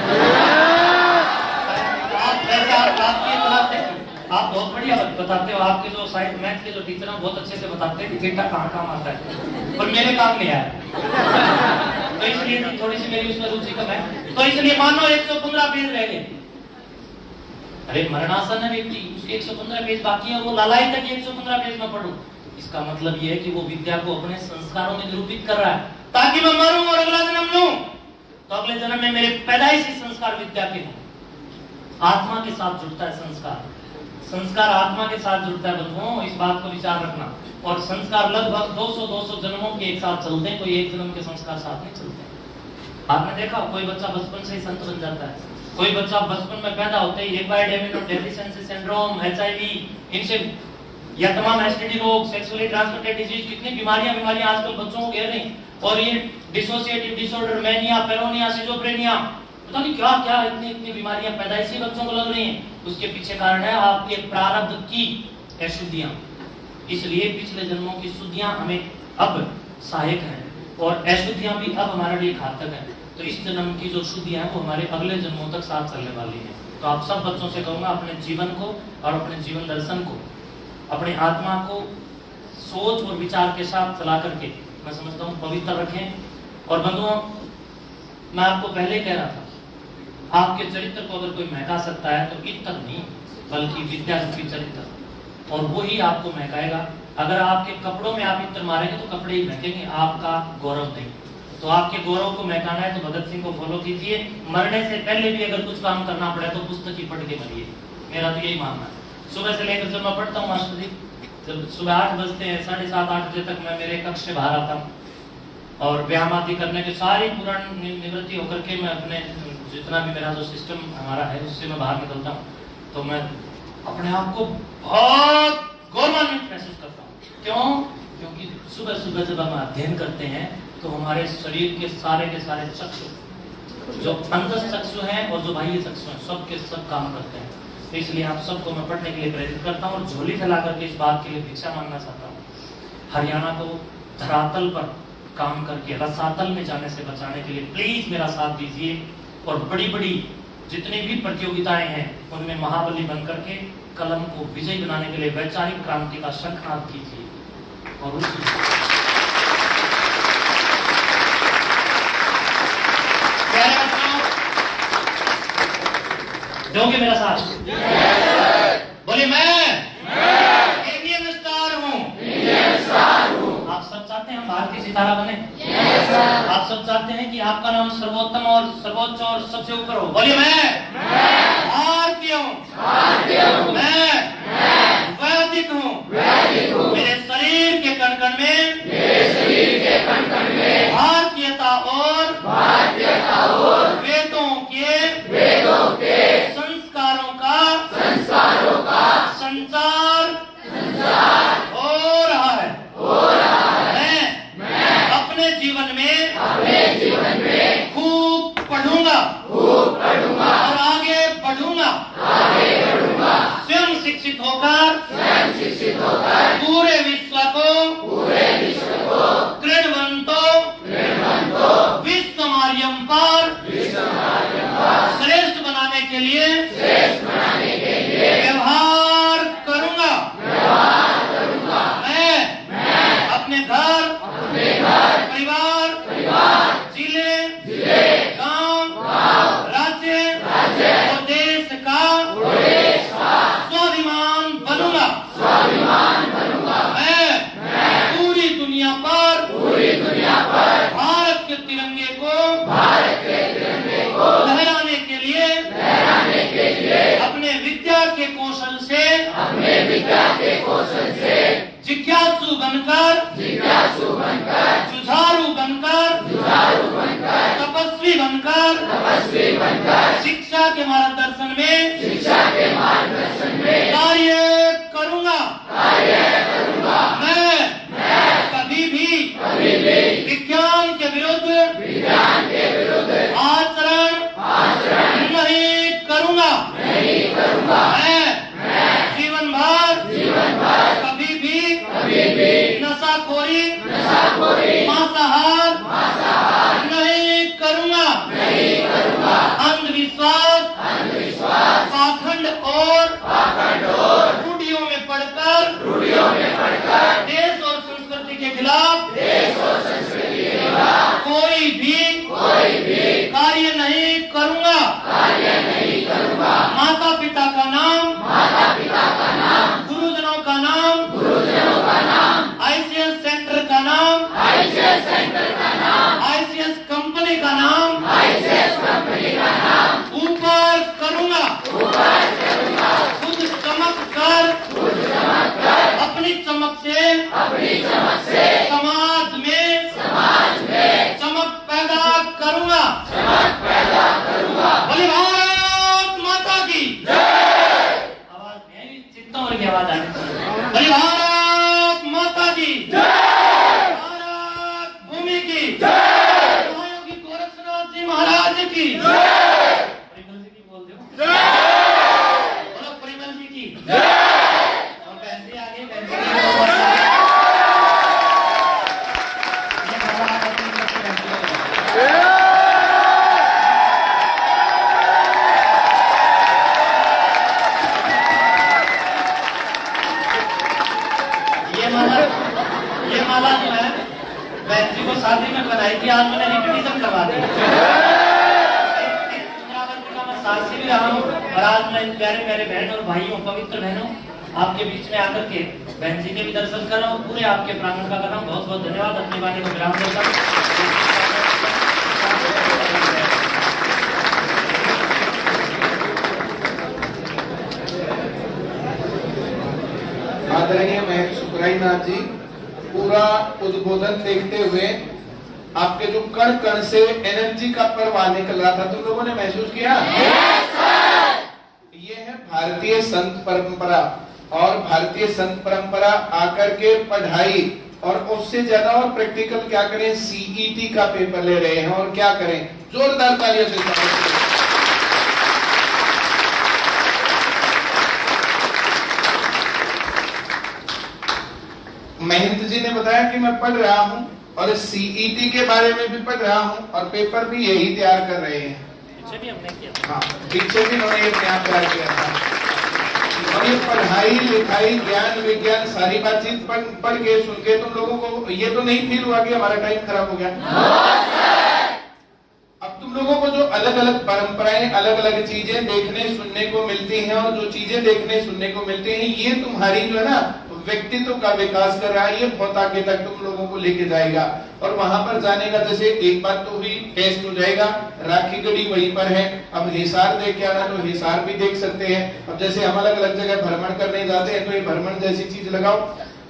[SPEAKER 3] आप बहुत बढ़िया बता बताते हो, आपके जो साइंस मैथ के जो टीचर हैं बहुत अच्छे से बताते हैं कि थीटा कहाँ काम आता है, पर मेरे काम नहीं आया। तो इसलिए थोड़ी सी मेरी उसमें रुचि कम है। तो इसलिए मानो 115 पेज रह गए, अरे मरणासन है व्यक्ति, उसके 115 पेज बाकी है, वो लालाई तक 115 पेज में पढ़ूं। इसका मतलब ये है कि वो विद्या को अपने संस्कारों में निरूपित कर रहा है, ताकि मैं मरूं और अगला जन्म लूं तो अगले जन्म में मेरे पैदाइशी संस्कार विद्या के हों। आत्मा के साथ जुड़ता है संस्कार, संस्कार आत्मा के साथ जुड़ता है बंधुओं, इस बात को विचार रखना। और संस्कार लगभग 200 जन्मों के एक साथ चलते हैं, कोई एक जन्म के संस्कार साथ नहीं चलते। आपने देखा कोई बच्चा बचपन से ही संत बन जाता है, कोई बच्चा बचपन में पैदा होते ही डेफिशिएंसी सिंड्रोम, HIV, इनसे या तमाम एसटीडी रोग, सेक्सुअली ट्रांसमिटेड डिजीज, कितनी बीमारियां आजकल बच्चों को घेर रही हैं। और ये डिसोसिएटिव डिसऑर्डर, मैनिया, पेरोनिया, सिजोफ्रेनिया, पता नहीं क्या क्या इतनी बीमारियां पैदाइशी बच्चों को लग रही हैं। उसके पीछे कारण है आपके प्रारब्ध की अशुद्धियां। इसलिए पिछले जन्मों की शुद्धियां हमें अब सहायक हैं और अशुद्धियां भी अब हमारे लिए घातक हैं। तो इस जन्म की जो शुद्धियां हैं वो हमारे अगले जन्मों तक साथ चलने वाली हैं। तो आप सब बच्चों से कहूंगा अपने जीवन को और अपने जीवन दर्शन को, अपनी आत्मा को सोच और विचार के साथ चला करके मैं समझता हूँ पवित्र रखें। और बंधुओं, मैं आपको पहले कह रहा था, आपके चरित्र को अगर कोई महका सकता है तो इत्र नहीं बल्कि विद्या रूपी चरित्र, और वो ही आपको महकाएगा। अगर आपके कपड़ों में आप इत्र मारेंगे तो कपड़े ही महकेंगे, आपका गौरव नहीं। तो आपके गौरव को महकाना है तो भगत सिंह को फॉलो कीजिए। मरने से पहले भी अगर कुछ काम करना पड़े तो पुस्तक ही पढ़ के मरिए, मेरा तो यही मानना है। सुबह से लेकर जब मैं पढ़ता हूँ मास्टर जी, जब सुबह 8 बजते हैं 7:30 8 बजे तक मैं मेरे कक्ष से बाहर आता हूँ और व्यायाम आदि करने के सारी पुराण निवृत्ति होकर के मैं अपने जितना भी मेरा जो सिस्टम हमारा है उससे मैं बाहर निकलता हूँ, तो मैं अपने आप को बहुत गौरवान्वित महसूस करता हूँ। क्यों? क्योंकि सुबह सुबह जब हम अध्ययन करते हैं तो हमारे शरीर के सारे चक्षु, जो अंतः चक्षु हैं और जो बाह्य चक्षु हैं, सब के सब काम करते हैं। तो इसलिए आप सबको मैं पढ़ने के लिए प्रेरित करता हूँ और झोली फैला करके इस बात के लिए भिक्षा मांगना चाहता हूँ, हरियाणा को धरातल पर काम करके रसातल में जाने से बचाने के लिए प्लीज मेरा साथ दीजिए। और बड़ी बड़ी जितनी भी प्रतियोगिताएं हैं उनमें महाबली बनकर के कलम को विजयी बनाने के लिए वैचारिक क्रांति का शंखनाद कीजिए। और दोगे मेरा साथ? बोलिए मैं इंडियन स्टार हूँ। आप सब चाहते हैं हम भारतीय सितारा बने? आप सब चाहते हैं कि आपका नाम सर्वोत्तम और सर्वोच्च और सबसे ऊपर हो? बोलिए मैं भारतीय हूँ, मैं वैदिक हूँ, मेरे शरीर के कण कण में भारतीयता और वेदों के संस्कारों का संचार हो रहा है। मैं अपने जीवन में खूब पढ़ूंगा और आगे बढ़ूंगा। स्वयं शिक्षित होकर पूरे विश्व को कृणवंतो विश्वमार्यम पर श्रेष्ठ बनाने के लिए व्यवहार करूंगा। मैं अपने घर परिवार जिले गांव राज्य और देश का स्वाभिमान बनूंगा। मैं पूरी दुनिया पर भारत के तिरंगे को लहराने के लिए अपने विद्या के कौशल से जिज्ञासु बनकर जुझारू बनकर तपस्वी बनकर शिक्षा के मार्गदर्शन में कार्य करूंगा। मैं कभी भी विज्ञान के विरुद्ध आचरण नहीं करूंगा। मैं जीवन भर कभी भी नशाखोरी मांसाहार नहीं करूंगा। अंधविश्वास पाखंड और बोलते हो? बोलो परिमल जी की और बहन जी आगे, बहन जी की ये माला आप अपनी तरफ से बहन जी को लगाओ। ये माला जो है बहन जी को शादी में बनाई थी, आज मैंने रिपीटिशन करवा दी। मैं साक्षी भी रहा हूँ और आज मैं प्यारे प्यारे बहन और भाइयों, पवित्र बहनों, आपके बीच में आकर के बहन जी के भी दर्शन कर रहा हूँ, पूरे आपके प्रांगण का कर रहा हूँ। बहुत बहुत धन्यवाद। अपनी वाणी को विराम देता हूँ।
[SPEAKER 1] आदरणीय महेश सुखराईनाथ जी, पूरा उद्बोधन देखते हुए आपके जो कण कण से एनर्जी का प्रवाह निकल रहा था, तुम लोगों ने महसूस किया? ये है भारतीय संत परंपरा। और भारतीय संत परंपरा आकर के पढ़ाई और उससे ज्यादा और प्रैक्टिकल क्या करें, सीईटी का पेपर ले रहे हैं। और क्या करें, जोरदार तालियों से स्वागत करें। महंत जी ने बताया कि मैं पढ़ रहा हूं और सीईटी के बारे में भी पढ़ रहा हूं और पेपर भी यही तैयार कर रहे हैं।
[SPEAKER 3] पीछे भी हमने किया।
[SPEAKER 1] हाँ, पीछे भी उन्होंने ये तैयार किया था। और ये पढ़ाई लिखाई ज्ञान विज्ञान सारी बातचीत पढ़ के सुन के तुम लोगों को ये तो नहीं फील हुआ कि हमारा टाइम खराब हो गया? अब तुम लोगों को जो अलग अलग परंपराएं, अलग अलग चीजें देखने सुनने को मिलती हैं और जो चीजें देखने सुनने को मिलती हैं, ये तुम्हारी जो है ना व्यक्तित्व का विकास कर रहा है। ये बहुत आगे तक तुम लोगों को लेके जाएगा। और वहां पर जाने का जैसे एक बात तो हुई, टेस्ट हो जाएगा, राखी गढ़ी वहीं पर है। अब हिसार देख के आना तो हिसार भी देख सकते हैं। अब जैसे हम अलग अलग जगह भ्रमण करने जाते हैं तो ये भ्रमण जैसी चीज लगाओ,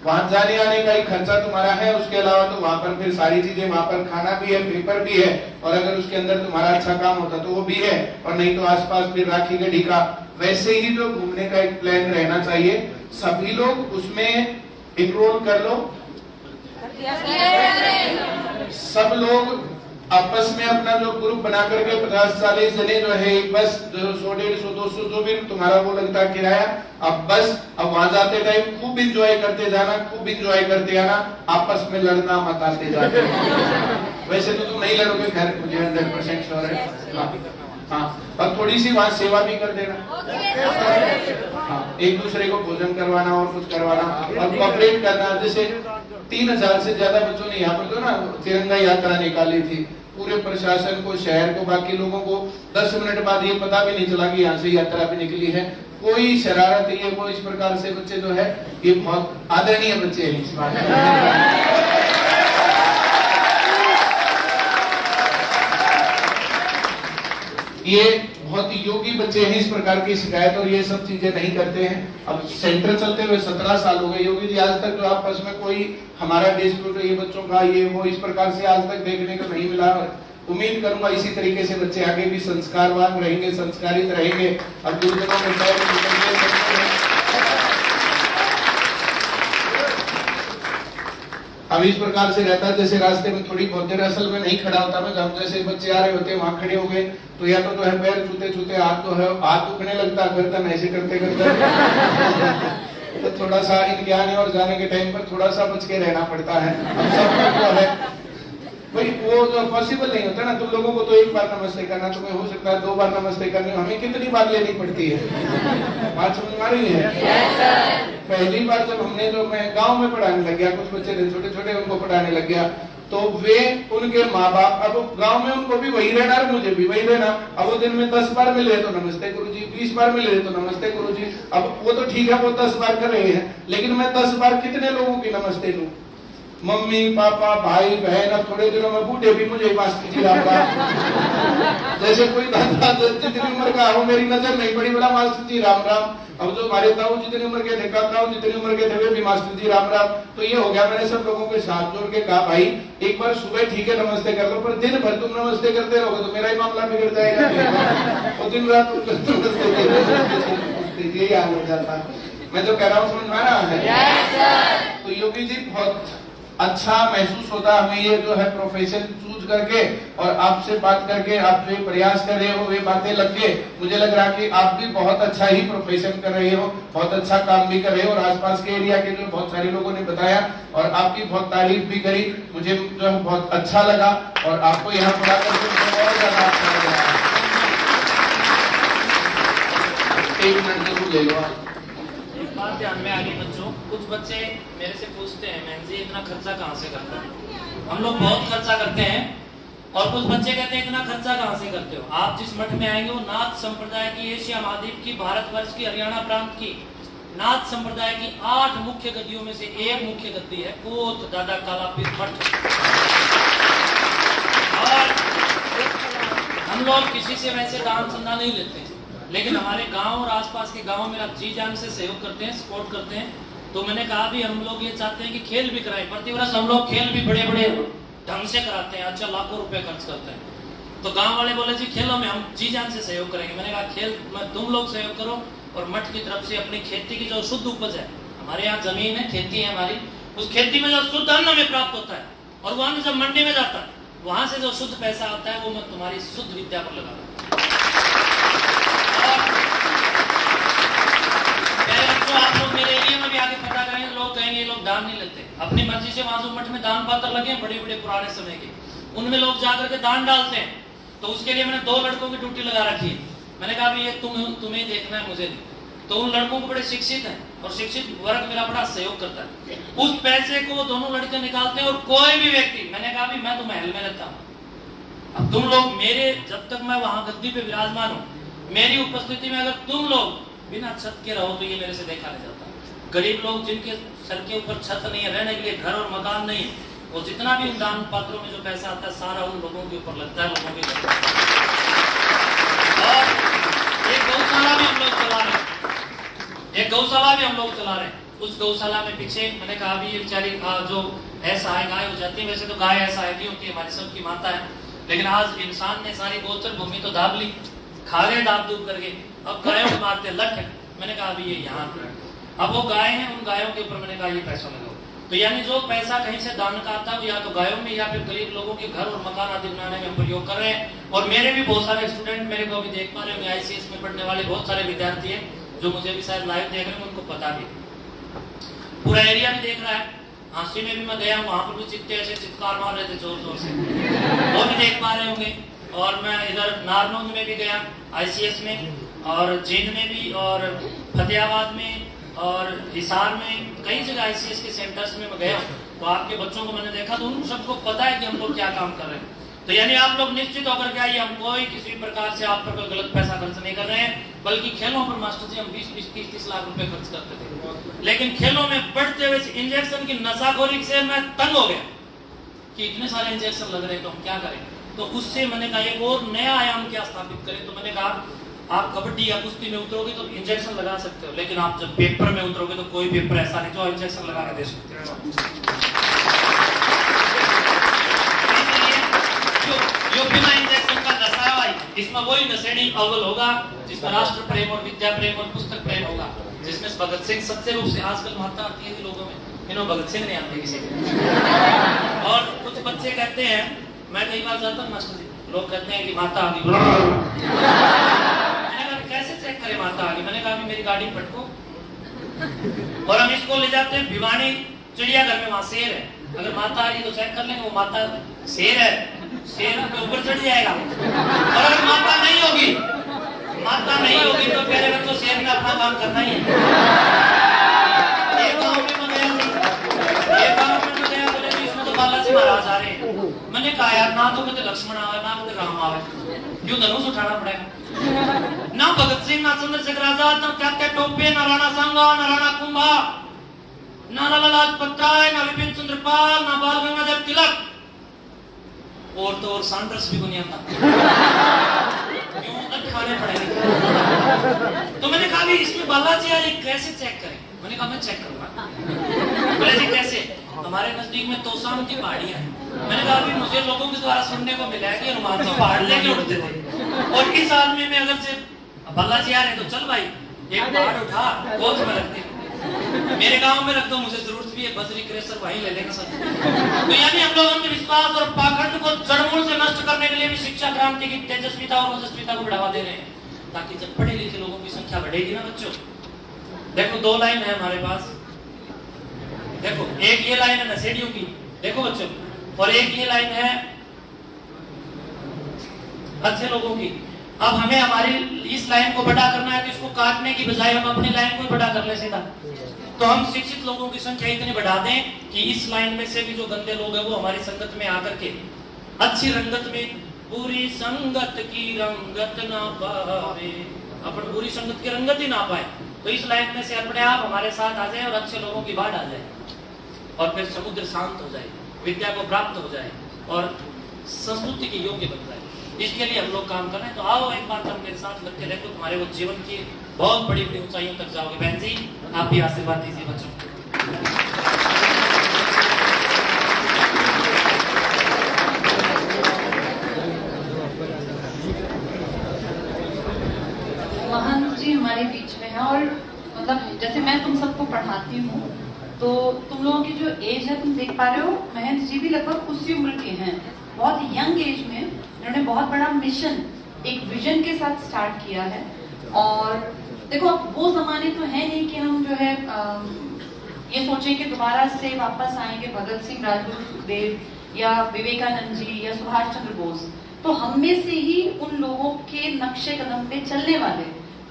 [SPEAKER 1] वहां जाने आने का ही खर्चा तुम्हारा है। उसके अलावा तो वहां पर फिर सारी चीजें, वहां पर खाना भी है, पेपर भी है, और अगर उसके अंदर तुम्हारा अच्छा काम होता तो वो भी है। और नहीं तो आसपास फिर राखी गढ़ी का। वैसे ही जो घूमने का एक प्लान रहना चाहिए, सभी लोग उसमें इनरोल कर लो। सब लोग आपस में अपना जो ग्रुप बना करके 50-40 जने जो है, एक बस 100-150-200 जो भी तुम्हारा वो लगता है किराया, अब बस अब वहां जाते टाइम खूब इंजॉय करते जाना, खूब इंजॉय करते आना। आपस में लड़ना मत आते जाते। वैसे तो तुम नहीं लड़ोगे, खैर मुझे 100% श्योर है। हाँ, और थोड़ी सी वहां सेवा भी कर देना। हाँ, एक दूसरे को भोजन करवाना और कुछ करवाना और कोऑपरेट करना। जैसे 3000 से ज्यादा बच्चों ने यहाँ पर तो ना तिरंगा यात्रा निकाली थी। पूरे प्रशासन को, शहर को, बाकी लोगों को 10 मिनट बाद ये पता भी नहीं चला कि यहाँ से यात्रा भी निकली है। कोई शरारत ये वो इस प्रकार से बच्चे जो है, ये बहुत आदरणीय बच्चे हैं इस बात में। ये बहुत योगी बच्चे हैं, इस प्रकार की शिकायत और ये सब चीजें नहीं करते हैं। अब सेंटर चलते हुए 17 साल हो गए योगी जी, आज तक जो आपस में कोई हमारा डिस्प्यूट ये बच्चों का ये वो इस प्रकार से आज तक देखने को नहीं मिला। उम्मीद करूंगा इसी तरीके से बच्चे आगे भी संस्कारवान रहेंगे, संस्कारित रहेंगे। अब दुर्जनों में अब इस प्रकार से रहता है जैसे रास्ते में थोड़ी बहुत देर असल में नहीं खड़ा होता मैं, जब जैसे बच्चे आ रहे होते हैं वहां खड़े हो गए तो या तो है पैर छूते छूते हाथ तो है हाथ दुखने लगता, गर्दन ऐसे करते करते तो थोड़ा सा इनके आने और जाने के टाइम पर थोड़ा सा बच के रहना पड़ता है। अब सब तो है भाई, वो जो पॉसिबल नहीं होता ना। तुम लोगों को तो एक बार नमस्ते करना, तुम्हें हो सकता है 2 बार नमस्ते करनी, हमें कितनी बार लेनी पड़ती है? बात समझ में आ रही है? पहली बार जब हमने जो मैं गांव में पढ़ाने लग गया, कुछ बच्चे थे छोटे छोटे, उनको पढ़ाने लग गया तो वे उनके माँ बाप, अब गांव में उनको भी वही रहना और मुझे भी वही रहना। अब वो दिन में 10 बार मिले तो नमस्ते गुरुजी, 20 बार मिले तो नमस्ते गुरुजी। अब वो तो ठीक है, वो 10 बार कर रहे हैं, लेकिन मैं 10 बार कितने लोगों की नमस्ते लूं? मम्मी पापा भाई बहन, अब थोड़े दिनों में बूढ़े भी मुझे मास्टर जी राम राम। जैसे कोई दादा जितनी उम्र का हो मेरी नजर नहीं पड़ी, बोला मास्टर जी राम राम। अब जो हमारे ताऊ जितनी उम्र के थे, ताऊ जितनी उम्र के थे, वे भी मास्टर जी राम राम। तो ये हो गया, मैंने सब लोगों के साथ जोड़ के कहा भाई एक बार सुबह ठीक है नमस्ते कर लो, पर दिन भर तुम नमस्ते करते रहोगे तो मेरा ही मामला बिगड़ जाएगा। और दिन रात यही हाल हो जाता। मैं जो कह रहा हूँ समझ में आ रहा है? तो योगी जी बहुत अच्छा महसूस होता हमें ये जो है प्रोफेशन चूज करके और आपसे बात करके आप जो प्रयास कर रहे हो वे बातें लग के मुझे लग रहा कि आप भी बहुत अच्छा ही प्रोफेशन कर रहे हो, बहुत अच्छा काम भी कर रहे हो और आसपास के एरिया के जो बहुत सारे लोगों ने बताया और आपकी बहुत तारीफ भी करी, मुझे जो है बहुत अच्छा लगा और आपको यहाँ बुला करके मुझे और ज्यादा अच्छा लगा। एक मिनट जरूर ले लो आप।
[SPEAKER 3] एक बात ध्यान में आ गई बच्चों, कुछ बच्चे मेरे से पूछते हैं मैम जी इतना खर्चा कहाँ से करते हैं? हम लोग बहुत खर्चा करते हैं और कुछ बच्चे कहते हैं इतना खर्चा कहाँ से करते हो? आप जिस मठ में आएंगे वो नाथ संप्रदाय की, एशिया महाद्वीप की, भारतवर्ष की, हरियाणा प्रांत की नाथ संप्रदाय की 8 मुख्य गद्दियों में से एक मुख्य गद्दी है कोत दादा कालापीर मठ। और हम लोग किसी से वैसे दान चंदा नहीं लेते, लेकिन हमारे गांव और आसपास के गांव में आप जी जान से सहयोग करते हैं, सपोर्ट करते हैं। तो मैंने कहा भी हम लोग ये चाहते हैं कि खेल भी कराएं, प्रतिवर्ष हम लोग खेल भी बड़े बड़े ढंग से कराते हैं, अच्छा लाखों रुपए खर्च करते हैं। तो गांव वाले बोले जी खेलों में हम जी जान से सहयोग करेंगे। मैंने कहा खेल में तुम लोग सहयोग करो और मठ की तरफ से अपनी खेती की जो शुद्ध उपज है, हमारे यहाँ जमीन है, खेती है हमारी, उस खेती में जो शुद्ध अन्न हमें प्राप्त होता है और वो अन्न जब मंडी में जाता है वहां से जो शुद्ध पैसा आता है वो मैं तुम्हारी शुद्ध विद्या पर लगा। तो आप लोग मेरे एरिया में भी आगे पता करेंगे, लोग कहेंगे लोग दान नहीं लेते, अपनी मर्जी से वहां मठ में दान पात्र लगे बड़े बड़े पुराने समय के, उनमें लोग जाकर के दान डालते हैं। तो उसके लिए मैंने 2 लड़कों की ड्यूटी लगा रखी है। मैंने कहा भी ये तुम्हें देखना है, मुझे नहीं। तो उन लड़कों को बड़े शिक्षित हैं और शिक्षित वर्ग मेरा बड़ा सहयोग करता है। उस पैसे को वो दोनों लड़के निकालते हैं और कोई भी व्यक्ति, मैंने कहा भी मैं तो महल में रहता हूँ, अब तुम लोग मेरे, जब तक मैं वहां गद्दी पे विराजमान हूँ, मेरी उपस्थिति में अगर तुम लोग बिना छत के रहो तो ये मेरे से देखा नहीं जाता। गरीब लोग जिनके सर के ऊपर छत नहीं है, रहने के लिए घर और मकान नहीं है, वो जितना भी दान पात्रों में जो पैसा आता है सारा उन लोगों के ऊपर लगता है, लोगों के और एक गौशाला भी हम लोग चला रहे हैं, एक गौशाला भी हम लोग चला रहे हैं। उस गौशाला में पीछे मैंने कहा भी ये बेचारी जो ऐसा है गाय हो जाती है, वैसे तो गाय ऐसा है होती है, हमारी सबकी माता है, लेकिन आज इंसान ने सारी गोचर भूमि तो दाब ली, खा गए दाब दूब करके, अब गायों को मारते लठ है। मैंने कहा अभी ये यहाँ अब वो गाय हैं, उन गायों के ऊपर मैंने कहा ये पैसा लगाओ। तो यानी जो पैसा कहीं से दान का आता है या तो गायों में या फिर गरीब लोगों के घर और मकान आदि बनाने में प्रयोग कर रहे हैं। और मेरे भी बहुत सारे स्टूडेंट मेरे को अभी देख पा रहे होंगे, ICS में पढ़ने वाले बहुत सारे विद्यार्थी हैं जो मुझे भी शायद लाइव देख रहे हैं, उनको पता भी, पूरा एरिया भी देख रहा है। हाँसी में भी मैं गया, वहां पर भी चित्ते ऐसे चित्कार मार रहे थे जोर जोर से, वो भी देख पा रहे होंगे। और मैं इधर नारनौंद में भी गया ICS में, और जींद में भी, और फतेहाबाद में, और हिसार में, कई जगह ICS के सेंटर्स में मैं गया। तो आपके बच्चों को मैंने देखा तो उन सबको पता है कि हम लोग क्या काम कर रहे हैं। तो यानी आप लोग निश्चित होकर के आइए, हम कोई किसी प्रकार से आप पर कोई गलत पैसा खर्च नहीं कर रहे हैं, बल्कि खेलों पर मास्टर जी हम 20-30 लाख रुपए खर्च करते थे, लेकिन खेलों में बढ़ते हुए इंजेक्शन की नशाखोरी से मैं तंग हो गया कि इतने सारे इंजेक्शन लग रहे हैं तो हम क्या करें। तो उससे मैंने कहा एक और नया आयाम क्या स्थापित करें। तो मैंने कहा आप कबड्डी या कुश्ती में उतरोगे तो इंजेक्शन लगा सकते हो, लेकिन आप जब पेपर में उतरोगे तो कोई पेपर ऐसा नहीं जो इंजेक्शन लगा के दे सकते जो बिना इंजेक्शन का नशा है भाई, इसमें वही नशेड़ी अव्वल होगा जिसमें राष्ट्र प्रेम और विद्या प्रेम और पुस्तक प्रेम होगा, जिसमें भगत सिंह सच्चे रूप से, आजकल महत्ता आती है लोगों में, इन्हों भगत सिंह नहीं आते किसी को। और कुछ बच्चे कहते हैं, मैं कई बार जाता हूँ मास्टर जी, लोग कहते हैं कि माता आ गई, कैसे चेक करें माता आ गई। मैंने कहा मेरी गाड़ी पटको और हम इसको ले जाते हैं भिवानी चिड़ियाघर में, वहां शेर है, अगर माता आ रही तो चेक कर लेंगे, वो माता शेर है, शेर के ऊपर चढ़ जाएगा। और अगर माता नहीं होगी तो प्यारे बच्चों शेर ने अपना काम करना ही है। एक गांव में मैं गया, बोले इसमें तो बालाजी महाराज आ रहे हैं। मैंने कहा यार ना तो कहते लक्ष्मण आवे ना कहते राम आवे, क्यों धनुष उठाना पड़ेगा। ना भगत सिंह ना चंद्रशेखर आजाद ना क्या टोपे ना राणा सांगा ना राणा कुंभा ना लाला लाजपत राय ना विपिन चंद्रपाल ना बाल गंगाधर तिलक, और तो और सांडर्स भी दुनिया था, क्यों खाने पड़ेंगे। तो मैंने कहा इसमें बालाजी आज कैसे चेक करें। मैंने कहा मैं चेक करूंगा। बोले जी कैसे। हमारे नजदीक में तोशाम की पहाड़ियां हैं। मैंने कहा अभी मुझे लोगों के द्वारा सुनने को मिला है कि हनुमान जी पहाड़ लेके उठते थे, और इस आदमी में अगर से बालाजी आ रहे तो चल भाई एक पहाड़ उठा गोद में रखते। मेरे गांव में रख दो, मुझे जरूरत भी है, बजरी क्रेशर वहीं ले लेंगे सब। तो यानी हम लोग अंधविश्वास और पाखंड को जड़मूल से नष्ट करने के लिए भी शिक्षा क्रांति की तेजस्विता और ओजस्विता को बढ़ावा दे रहे हैं, ताकि जब पढ़े लिखे लोगों की संख्या बढ़ेगी ना बच्चों। देखो 2 लाइन है हमारे पास, देखो एक ये लाइन है नशेड़ियों की, देखो बच्चों, और एक ये लाइन है अच्छे लोगों की। अब हमें हमारी इस लाइन को बड़ा करना है, तो इसको काटने की बजाय हम अपनी लाइन को बड़ा कर ले सीधा। तो हम शिक्षित लोगों की संख्या इतनी बढ़ा दें कि इस लाइन में से भी जो गंदे लोग हैं वो हमारी संगत में आकर के अच्छी रंगत में, बुरी संगत की रंगत ना पावे, अपन बुरी संगत की रंगत ही ना पाए, तो इस लाइन में से अपने आप हमारे साथ आ जाए और अच्छे लोगों की बाढ़ आ जाए, और फिर समुद्र शांत हो जाए, विद्या को प्राप्त हो जाए और संस्कृति के योग्य बन जाए। इसके लिए हम लोग काम कर रहे हैं। तो आओ एक बार तुम मेरे साथ लगते देखो, तुम्हारे वो जीवन की बहुत बड़ी बड़ी ऊंचाइयों तक जाओगे। बहन जी आप भी आशीर्वाद दीजिए बच्चों को।
[SPEAKER 4] महंत जी हमारे बीच में है, और मतलब जैसे मैं तुम सबको पढ़ाती हूँ, तो तुम लोगों की जो एज है तुम देख पा रहे हो, महंत जी भी लगभग उसी उम्र के हैं। बहुत यंग एज में इन्होंने बहुत बड़ा मिशन एक विजन के साथ स्टार्ट किया है। और देखो अब वो जमाने तो है नहीं कि हम जो है ये सोचें कि दोबारा से वापस आएंगे भगत सिंह, राजगुरु, सुखदेव या विवेकानंद जी या सुभाष चंद्र बोस। तो हम में से ही उन लोगों के नक्शे कदम पे चलने वाले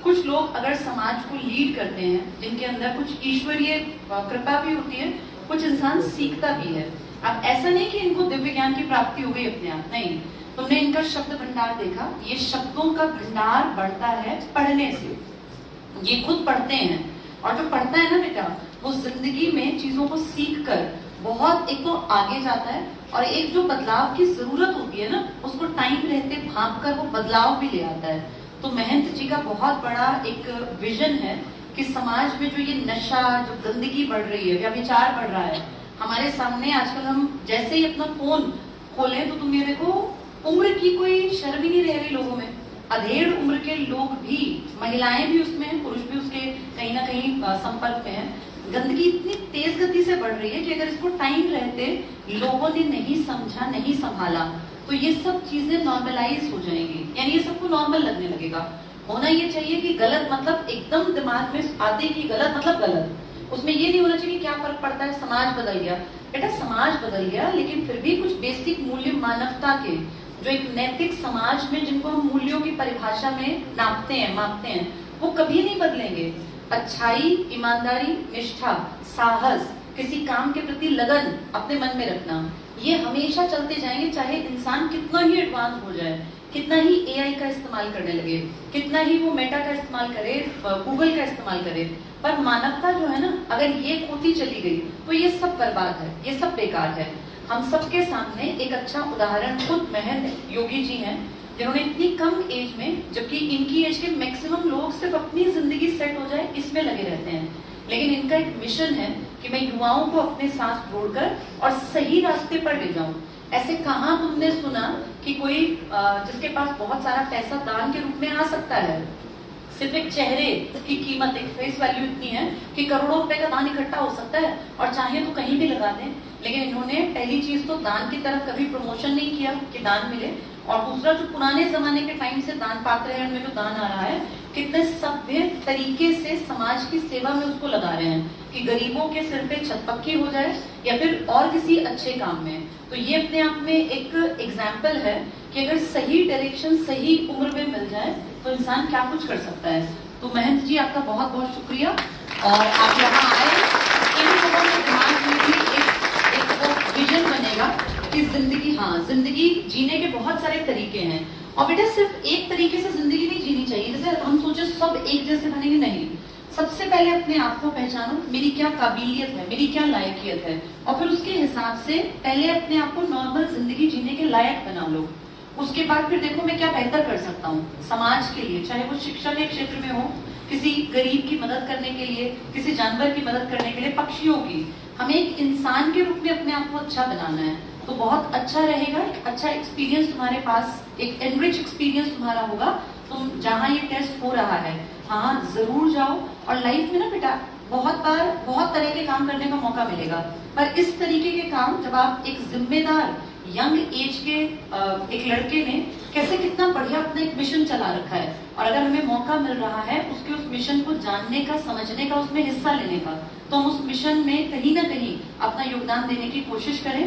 [SPEAKER 4] कुछ लोग अगर समाज को लीड करते हैं, जिनके अंदर कुछ ईश्वरीय कृपा भी होती है, कुछ इंसान सीखता भी है। अब ऐसा नहीं कि इनको दिव्य ज्ञान की प्राप्ति हो गई अपने आप, नहीं। तुमने इनका शब्द भंडार देखा, ये शब्दों का भंडार बढ़ता है पढ़ने से। ये खुद पढ़ते हैं, और जो पढ़ता है ना बेटा, वो जिंदगी में चीजों को सीख कर बहुत एक तो आगे जाता है, और एक जो बदलाव की जरूरत होती है ना, उसको टाइम रहते भांप कर वो बदलाव भी ले आता है। तो महंत जी का बहुत बड़ा एक विजन है कि समाज में जो ये नशा, जो गंदगी बढ़ रही है, व्यभिचार बढ़ रहा है हमारे सामने आजकल, हम जैसे ही अपना फोन खोलें तो तुम ये देखो, उम्र की कोई शर्म ही नहीं रह रही लोगों में। अधेड़ उम्र के लोग भी, महिलाएं भी उसमें हैं, पुरुष भी उसके कहीं ना कहीं संपर्क में है। गंदगी इतनी तेज गति से बढ़ रही है कि अगर इसको टाइम रहते लोगों ने नहीं समझा, नहीं संभाला, तो ये सब चीजें नॉर्मलाइज हो जाएंगी, यानी ये सबको नॉर्मल लगने लगेगा। होना ये चाहिए कि गलत मतलब एकदम दिमाग में आते कि गलत मतलब गलत, उसमें ये नहीं होना चाहिए क्या फर्क पड़ता है, समाज बदल गया। बेटा समाज बदल गया, लेकिन फिर भी कुछ बेसिक मूल्य मानवता के, जो एक नैतिक समाज में जिनको हम मूल्यों की परिभाषा में नापते हैं, मापते हैं, वो कभी नहीं बदलेंगे। अच्छाई, ईमानदारी, निष्ठा, साहस, किसी काम के प्रति लगन अपने मन में रखना, ये हमेशा चलते जाएंगे, चाहे इंसान कितना ही एडवांस हो जाए, कितना ही एआई का इस्तेमाल करने लगे, कितना ही वो मेटा का इस्तेमाल करे, गूगल का इस्तेमाल करे, पर मानवता जो है ना, अगर ये खोती चली गई तो ये सब बर्बाद है, ये सब बेकार है। हम सबके सामने एक अच्छा उदाहरण खुद महंत योगी जी हैं, जिन्होंने इतनी कम एज में, जबकि इनकी एज के मैक्सिमम लोग सिर्फ अपनी जिंदगी सेट हो जाए इसमें लगे रहते हैं, लेकिन इनका एक मिशन है कि मैं युवाओं को अपने साथ जोड़कर और सही रास्ते पर ले जाऊं। ऐसे कहाँ तुमने सुना कि कोई जिसके पास बहुत सारा पैसा दान के रूप में आ सकता है, सिर्फ एक चेहरे की कीमत, एक फेस वैल्यू इतनी है कि करोड़ों रुपए का दान इकट्ठा हो सकता है, और चाहे तो कहीं भी लगा दें। लेकिन इन्होंने पहली चीज तो दान की तरफ कभी प्रमोशन नहीं किया कि दान मिले, और दूसरा जो पुराने जमाने के टाइम से दान पात्र है, उनमें जो दान आ रहा है, कितने सभ्य तरीके से समाज की सेवा में उसको लगा रहे हैं कि गरीबों के सिर पे छत पक्की हो जाए या फिर और किसी अच्छे काम में। तो ये अपने आप में एक एग्जाम्पल है कि अगर सही डायरेक्शन सही उम्र में मिल जाए तो इंसान क्या कुछ कर सकता है। तो महंत जी आपका बहुत बहुत शुक्रिया, और आप यहाँ आए, इन लोगों के दिमाग में भी एक विजन बनेगा कि जिंदगी, हाँ जिंदगी जीने के बहुत सारे तरीके हैं, और बेटा सिर्फ एक तरीके से जिंदगी नहीं जीनी चाहिए। जैसे हम सोचे सब एक जैसे बनेंगे, नहीं। सबसे पहले अपने आप को पहचानो, मेरी क्या काबिलियत है, मेरी क्या लायकियत है, और फिर उसके हिसाब से पहले अपने आप को नॉर्मल जिंदगी जीने के लायक बना लो। उसके बाद फिर देखो मैं क्या बेहतर कर सकता हूँ समाज के लिए, चाहे वो शिक्षा के क्षेत्र में हो, किसी गरीब की मदद करने के लिए, किसी जानवर की मदद करने के लिए, पक्षियों की। हमें एक इंसान के रूप में अपने आप को अच्छा बनाना है, तो बहुत अच्छा रहेगा, एक अच्छा एक्सपीरियंस तुम्हारे पास, एक एनरिच एक्सपीरियंस तुम्हारा होगा। तुम जहाँ ये टेस्ट हो रहा है, हाँ जरूर जाओ, और लाइफ में ना बेटा बहुत बार बहुत तरह के काम करने का मौका मिलेगा, पर इस तरीके के काम जब आप एक जिम्मेदार यंग एज के एक लड़के ने कैसे कितना बढ़िया अपना एक मिशन चला रखा है, और अगर हमें मौका मिल रहा है उसके उस मिशन को जानने का, समझने का, उसमें हिस्सा लेने का, तो हम उस मिशन में कहीं ना कहीं अपना योगदान देने की कोशिश करें।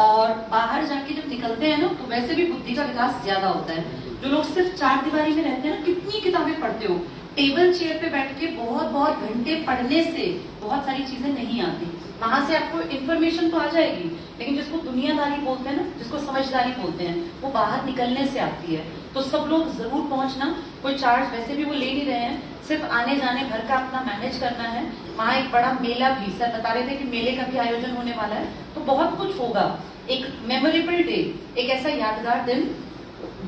[SPEAKER 4] और बाहर जाके जब निकलते हैं ना, तो वैसे भी बुद्धि का विकास ज्यादा होता है। जो लोग सिर्फ चार दीवारी में रहते हैं ना, कितनी किताबें पढ़ते हो, टेबल चेयर पे बैठ के बहुत बहुत घंटे पढ़ने से बहुत सारी चीजें नहीं आती। वहां से आपको इंफॉर्मेशन तो आ जाएगी, लेकिन जिसको दुनियादारी बोलते हैं ना, जिसको समझदारी बोलते हैं, वो बाहर निकलने से आती है। तो सब लोग जरूर पहुंचना। कोई चार्ज वैसे भी वो ले नहीं रहे हैं, सिर्फ आने जाने भर का अपना मैनेज करना है। वहाँ एक बड़ा मेला भी, सर बता रहे थे कि मेले का भी आयोजन होने वाला है, तो बहुत कुछ होगा। एक मेमोरेबल डे, एक ऐसा यादगार दिन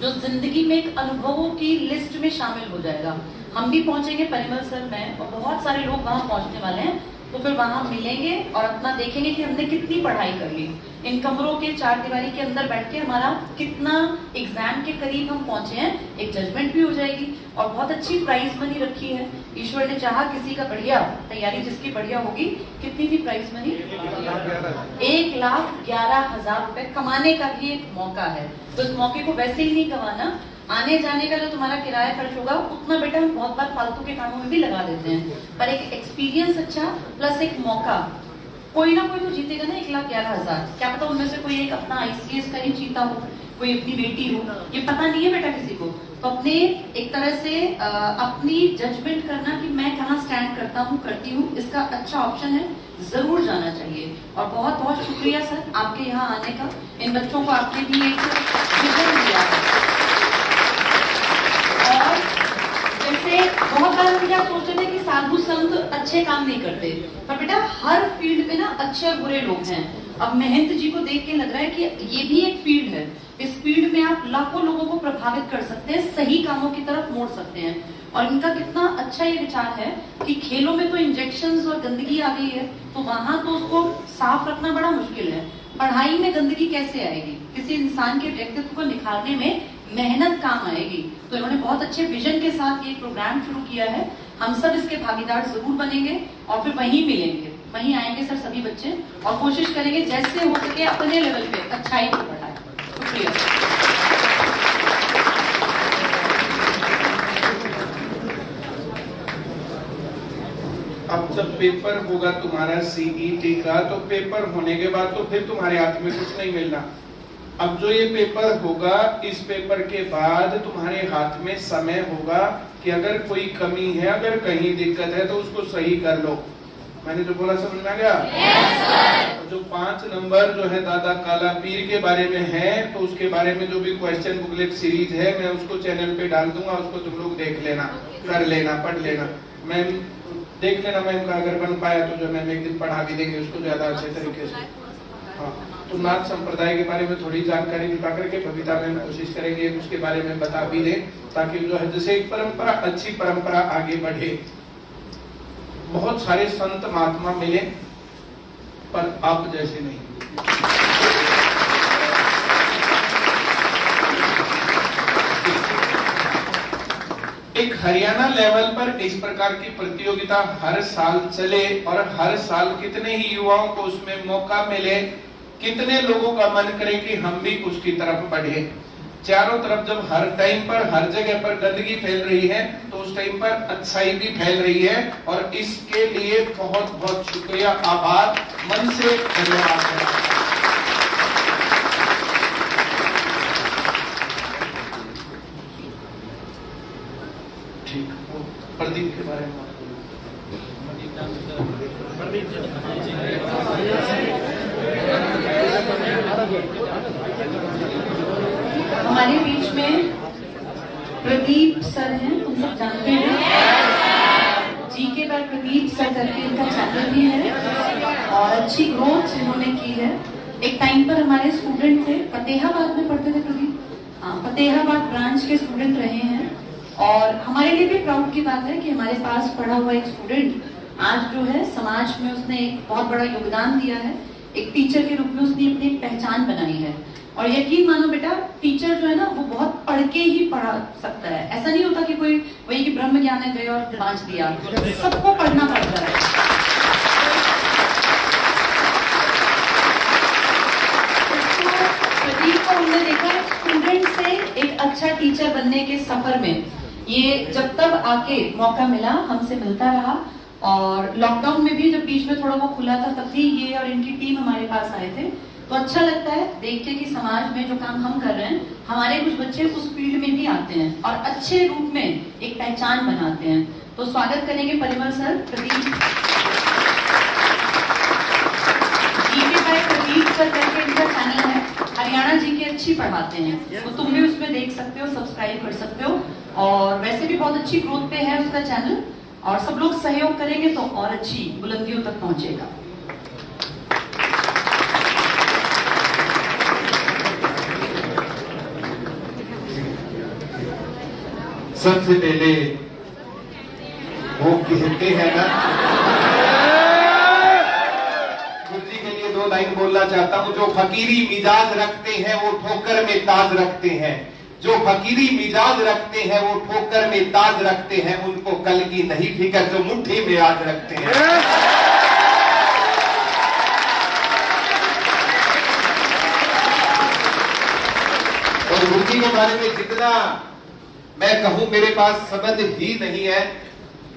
[SPEAKER 4] जो जिंदगी में एक अनुभवों की लिस्ट में शामिल हो जाएगा। हम भी पहुंचेंगे, परिमल सर, मैं और बहुत सारे लोग वहां पहुंचने वाले हैं। तो फिर वहां मिलेंगे और अपना देखेंगे कि हमने कितनी पढ़ाई कर ली। इन कमरों के चार दीवारी के अंदर बैठ के हमारा कितना एग्जाम के करीब हम पहुंचे हैं, एक जजमेंट भी हो जाएगी। और बहुत अच्छी प्राइज मनी रखी है, ईश्वर ने चाहा किसी का बढ़िया तैयारी जिसकी बढ़िया होगी। कितनी थी प्राइज मनी? 1,11,000 रुपए कमाने का भी एक मौका है। तो इस मौके को वैसे ही नहीं गंवाना। आने जाने का जो तुम्हारा किराया खर्च होगा, उतना बेटा हम बहुत बार फालतू के कामों में भी लगा देते हैं, पर एक एक्सपीरियंस अच्छा प्लस एक मौका, कोई ना कोई तो जीतेगा ना। 1,11,000, क्या पता उनमें से कोई एक अपना ICS का ही जीता हो, कोई अपनी बेटी हो, ये पता नहीं है बेटा किसी को। तो अपने एक तरह से अपनी जजमेंट करना कि मैं कहाँ स्टैंड करता हूँ, करती हूँ, इसका अच्छा ऑप्शन है, जरूर जाना चाहिए। और बहुत बहुत शुक्रिया सर आपके यहाँ आने का। इन बच्चों को आपने भी एक विजन दिया है। और जैसे बहुत बार हम क्या सोचते थे कि साधु संत अच्छे काम नहीं करते, पर बेटा हर फील्ड में ना अच्छे और बुरे लोग हैं। अब महंत जी को देख के लग रहा है कि ये भी एक फील्ड है, इस फील्ड में आप लाखों लोगों को प्रभावित कर सकते हैं, सही कामों की तरफ मोड़ सकते हैं। और इनका कितना अच्छा ये विचार है कि खेलों में तो इंजेक्शंस और गंदगी आ गई है, तो वहां तो उसको साफ रखना बड़ा मुश्किल है। पढ़ाई में गंदगी कैसे आएगी? किसी इंसान के व्यक्तित्व को निखारने में मेहनत काम आएगी। तो इन्होंने बहुत अच्छे विजन के साथ ये प्रोग्राम शुरू किया है। हम सब इसके भागीदार जरूर बनेंगे और फिर वहीं मिलेंगे, वहीं आएंगे सर सभी बच्चे, और कोशिश करेंगे जैसे हो सके अपने लेवल पे अच्छाई को बढ़ाएं। शुक्रिया।
[SPEAKER 1] अब जब पेपर होगा तुम्हारा CET का, तो पेपर होने के बाद तो फिर तुम्हारे हाथ में कुछ नहीं मिलना। अब जो ये पेपर होगा, इस पेपर के बाद तुम्हारे हाथ में समय होगा कि अगर कोई कमी है, अगर कहीं दिक्कत है तो उसको सही कर लो। मैंने जो बोला समझ में आ गया? yes, जो 5 नंबर जो है दादा काला पीर के बारे में है, तो उसके बारे में जो भी क्वेश्चन बुकलेट सीरीज है, मैं उसको चैनल पे डाल दूंगा, उसको तुम लोग देख लेना, कर लेना, पढ़ लेना। मैम देख लेना, मैम का अगर बन पाया तो जो मैम एक दिन पढ़ा भी देंगे उसको ज्यादा अच्छे तरीके से। हाँ, तो नाथ संप्रदाय के बारे में थोड़ी जानकारी जुटा करके बबीता मैम कोशिश करेंगे उसके बारे में बता भी दें, ताकि जो है जैसे एक परंपरा, अच्छी परंपरा आगे बढ़े। बहुत सारे संत महात्मा मिले, पर आप जैसे नहीं। एक हरियाणा लेवल पर इस प्रकार की प्रतियोगिता हर साल चले और हर साल कितने ही युवाओं को उसमें मौका मिले, कितने लोगों का मन करे कि हम भी उसकी तरफ बढ़े। चारों तरफ जब हर टाइम पर हर जगह पर गंदगी फैल रही है, तो उस टाइम पर अच्छाई भी फैल रही है, और इसके लिए बहुत बहुत शुक्रिया, आभार, मन से धन्यवाद। ठीक, प्रदीप के बारे में
[SPEAKER 4] हमारे बीच में प्रदीप सर हैं, तुम सब जानते हैं, GK बाय प्रदीप सर करके इनका चैनल भी है और अच्छी ग्रोथ इन्होंने की है। एक टाइम पर हमारे स्टूडेंट थे, फतेहाबाद में पढ़ते थे प्रदीप, हाँ, फतेहाबाद ब्रांच के स्टूडेंट रहे हैं। और हमारे लिए भी प्राउड की बात है कि हमारे पास पढ़ा हुआ एक स्टूडेंट आज जो है समाज में उसने एक बहुत बड़ा योगदान दिया है। एक टीचर के रूप में उसने अपनी पहचान बनाई है। और यकीन मानो बेटा, टीचर जो है ना, वो बहुत पढ़ के ही पढ़ा सकता है। ऐसा नहीं होता कि कोई वही कि ब्रह्म ज्ञान गए और बांच दिया, सबको पढ़ना पड़ता है। अच्छा टीचर बनने के सफर में ये जब तब आके मौका मिला, हमसे मिलता रहा। और लॉकडाउन में भी जब बीच में थोड़ा वो खुला था तब भी ये और इनकी टीम हमारे पास आए थे। तो अच्छा लगता है देख के कि समाज में जो काम हम कर रहे हैं, हमारे कुछ बच्चे उस फील्ड में भी आते हैं और अच्छे रूप में एक पहचान बनाते हैं। तो स्वागत करेंगे परिमल सर, प्रदीप सर करके इनका चैनल है, हरियाणा जी के अच्छी पढ़ाते हैं, तो तुम भी उसमें देख सकते हो, सब्सक्राइब कर सकते हो। और वैसे भी बहुत अच्छी ग्रोथ पे है उसका चैनल, और सब लोग सहयोग करेंगे तो और अच्छी बुलंदियों तक पहुंचेगा।
[SPEAKER 1] सबसे पहले वो कहते हैं ना, गुरुजी के लिए 2 लाइन बोलना चाहता हूं। जो फकीरी मिजाज रखते हैं वो ठोकर में ताज रखते हैं, जो फकीरी मिजाज रखते हैं वो ठोकर में ताज रखते हैं, उनको कल की नहीं फिक्र जो मुट्ठी में आज रखते हैं। और गुरुजी के बारे में जितना मैं कहूं मेरे पास शब्द ही नहीं है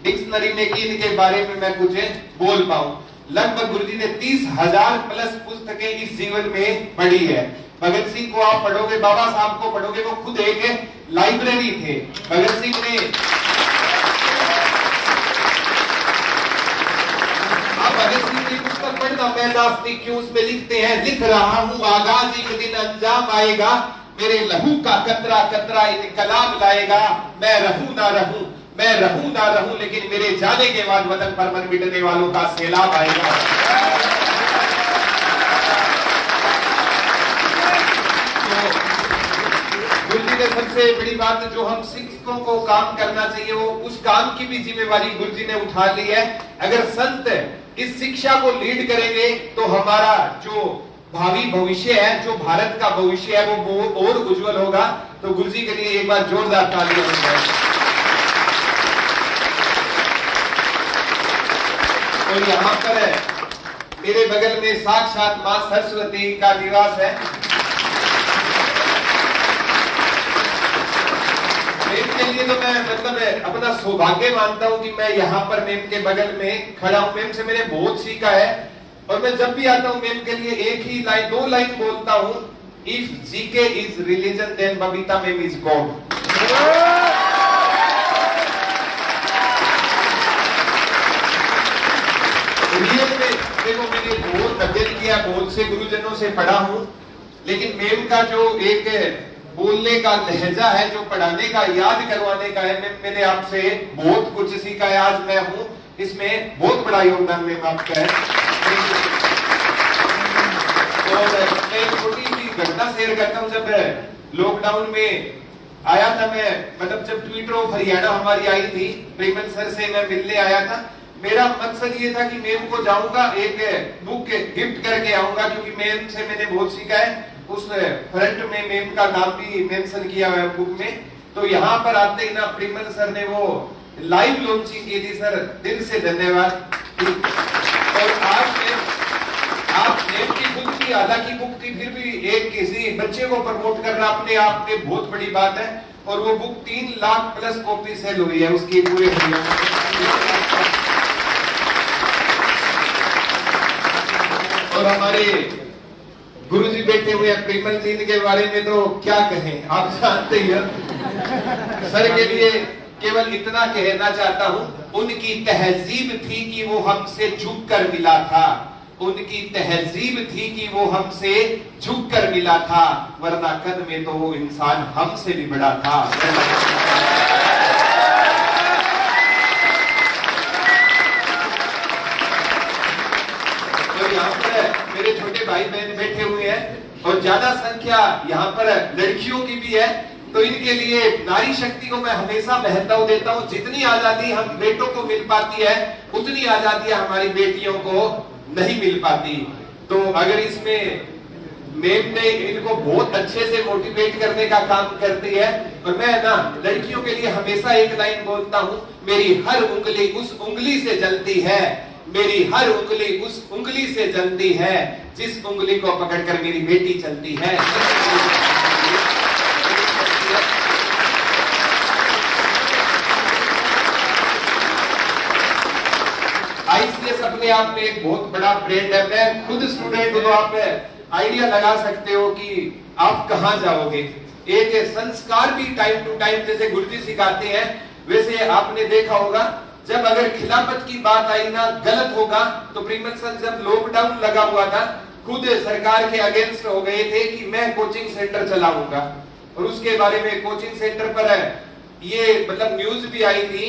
[SPEAKER 1] डिक्शनरी में कि इनके बारे में मैं कुछ बोल पाऊं। लगभग गुरुजी ने 30,000 प्लस पुस्तकें इस जीवन में पढ़ी है। भगत सिंह को आप पढ़ोगे, बाबा साहब को पढ़ोगे, वो खुद एक लाइब्रेरी थे। भगत सिंह ने भगत सिंह की पुस्तक पढ़ना, मैं नास्तिक क्यों, उसमें लिखते हैं, लिख रहा हूं आगाज एक दिन अंजाम आएगा, मेरे लहू का कतरा कतरा इनकलाब लाएगा, मैं रहूं ना रहूं, मैं रहूं ना रहूं, लेकिन मेरे जाने के बाद वतन पर मन मिटने वालों का सैलाब आएगा। गुरुजी ने सबसे बड़ी बात जो हम शिक्षकों को काम करना चाहिए, वो उस काम की भी जिम्मेवारी गुरुजी ने उठा ली है। अगर संत इस शिक्षा को लीड करेंगे तो हमारा जो भावी भविष्य है, जो भारत का भविष्य है, वो और उज्जवल होगा। तो गुरुजी के लिए एक बार जोरदार तालियां हो जाए। और यहाँ पर मेरे बगल में साक्षात मां सरस्वती का निवास है। मेम के लिए तो मैं मतलब अपना सौभाग्य मानता हूं कि मैं यहाँ पर मेम के बगल में खड़ा हूं। मेम से मैंने बहुत सीखा है, और मैं जब भी आता हूं मेम के लिए एक ही लाइन, 2 लाइन बोलता हूं, if GK is religion then Babita ma'am is God. Real में देखो, मैंने बहुत अध्ययन किया, बहुत से गुरुजनों से पढ़ा हूं, लेकिन मेम का जो एक बोलने का लहजा है, जो पढ़ाने का, याद करवाने का है, मैंने आपसे बहुत कुछ सीखा है। आज मैं हूं, इसमें बहुत बड़ा योगदान मेम आपका है। और मैं एक छोटी सी घटना शेयर करता हूं। जब लॉकडाउन में आया था, मैं मतलब जब ट्विटर ऑफ हरियाणा हमारी आई थी, प्रेमल सर से मैं मिलने आया था। मेरा मकसद ये था कि मेम को जाऊंगा, एक बुक गिफ्ट करके आऊंगा, क्योंकि मेम से मैंने बहुत सीखा है। उस फ्रंट में मेम का नाम भी मेंशन किया हुआ है बुक में। तो यहाँ पर आते ही ना प्रेमल सर ने वो लाइव लॉन्चिंग की थी। सर दिल से धन्यवाद। और आज आप नेम की बुक थी, हालांकि बुक थी, फिर भी एक किसी बच्चे को प्रमोट करना अपने आप में बहुत बड़ी बात है। और वो book 3 lakh plus copy sale हुई है उसकी पूरे हरियाणा में। और हमारे गुरुजी बैठे हुए हैं, प्रेमल जी के बारे में तो क्या कहें, आप जानते ही हैं। सर के लिए केवल इतना कहना चाहता हूं, उनकी तहजीब थी कि वो हमसे झुक कर मिला था, उनकी तहजीब थी कि वो हमसे झुक कर मिला था, वरना कद में तो वो इंसान हमसे भी बड़ा था। तो यहाँ पर मेरे छोटे भाई बहन बैठे हुए हैं, और ज्यादा संख्या यहाँ पर लड़कियों की भी है। तो इनके लिए नारी शक्ति को मैं हमेशा महत्व देता हूँ। जितनी आजादी हम बेटों को मिल पाती है, उतनी आजादी हमारी बेटियों को नहीं मिल पाती। तो अगर इसमें मेम ने इनको बहुत अच्छे से मोटिवेट करने का काम करती है। और मैं ना लड़कियों के लिए हमेशा एक लाइन बोलता हूँ, मेरी हर उंगली उस उंगली से जलती है, मेरी हर उंगली उस उंगली से जलती है, जिस उंगली को पकड़कर मेरी बेटी चलती है।
[SPEAKER 5] आईसीएस अपने आप में एक बहुत बड़ा ब्रांड है। मैं खुद स्टूडेंट हूं, तो आप आइडिया लगा सकते हो कि आप कहां जाओगे। एक संस्कार भी टाइम टू टाइम जैसे गुरुजी सिखाते हैं, वैसे आपने देखा होगा जब अगर खिलाफत की बात आई ना, गलत होगा, तो प्रिंसिपल सर जब लॉकडाउन लगा हुआ था खुद सरकार के अगेंस्ट हो गए थे कि मैं कोचिंग सेंटर चलाऊंगा, और उसके बारे में कोचिंग सेंटर पर ये मतलब न्यूज भी आई थी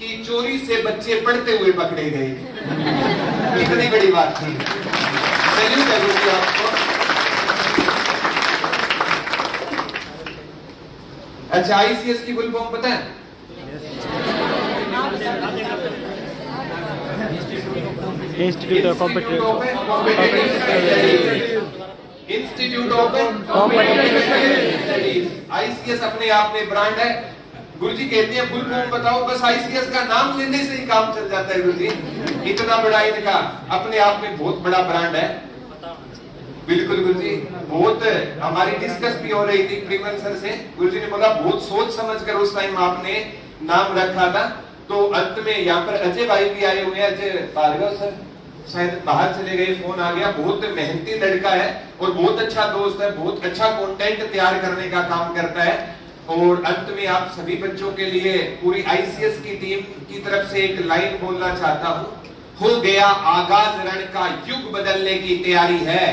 [SPEAKER 5] कि चोरी से बच्चे पढ़ते हुए पकड़े गए। कितनी बड़ी बात थी। सैल्यूट है गुरुजी आपको। अच्छा, आईसीएस की फुल फॉर्म पता है?
[SPEAKER 2] Institute of
[SPEAKER 5] institute of competitive studies. ICS अपने आप में ब्रांड है। गुरुजी कहते हैं फुल फॉर्म बताओ, बस आईसीएस का नाम लेने से ही काम चल जाता है गुरुजी। इतना बड़ा इनका अपने आप में बहुत बड़ा ब्रांड है। बिल्कुल गुरुजी, बहुत हमारी डिस्कस भी हो रही थी प्रिंसिपल सर से। गुरुजी ने बोला बहुत सोच समझ कर उस टाइम आपने नाम रखा था। तो अंत में यहाँ पर अजय भाई भी आए हुए हैं। अजय भार्गव सर शायद बाहर चले गए, फोन आ गया। बहुत मेहनती लड़का है और बहुत अच्छा दोस्त है, बहुत अच्छा कंटेंट तैयार करने का काम करता है। और अंत में आप सभी बच्चों के लिए पूरी आईसीएस की टीम की तरफ से एक लाइन बोलना चाहता हूँ। हो गया आगाज रण का, युग बदलने की तैयारी है।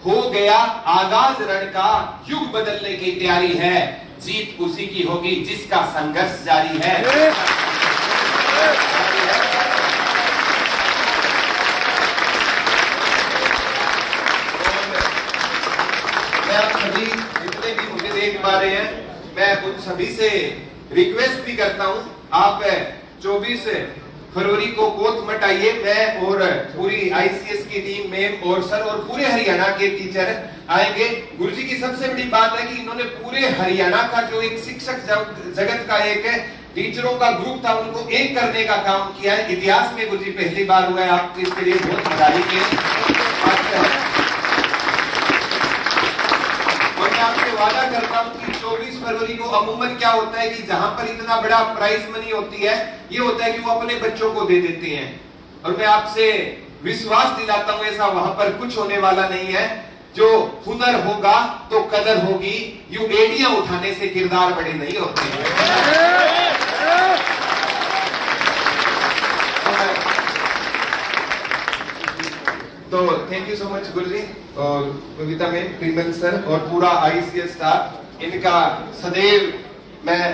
[SPEAKER 5] हो गया आगाज रण का, युग बदलने की तैयारी है। जीत उसी की होगी जिसका संघर्ष जारी है। मैं आप सभी जितने भी मुझे देख पा रहे हैं, मैं उन सभी से रिक्वेस्ट भी करता हूं, आप 24 फरवरी को कोत मत आइए। मैं और पूरी आईसीएस की टीम में और सर और पूरे हरियाणा के टीचर आएंगे। गुरुजी की सबसे बड़ी बात है कि इन्होंने पूरे हरियाणा का जो एक शिक्षक जगत का एक टीचरों का ग्रुप था, उनको एक करने का काम किया है। इतिहास में गुरुजी पहली बार हुआ है। आप इसके लिए बहुत बधाई के। आपसे वादा करता हूं कि 24 फरवरी को अमूमन क्या होता है कि जहां पर इतना बड़ा प्राइज मनी होती है, ये होता है कि वो अपने बच्चों को दे देते हैं। और मैं आपसे विश्वास दिलाता हूं ऐसा वहां पर कुछ होने वाला नहीं है। जो हुनर होगा तो कदर होगी। यूं एडियां उठाने से किरदार बड़े नहीं होते हैं। तो थैंक यू सो मच गुरुजी और कविता मैम, प्रिंसिपल सर और पूरा आईसीएस स्टाफ। इनका सदैव मैं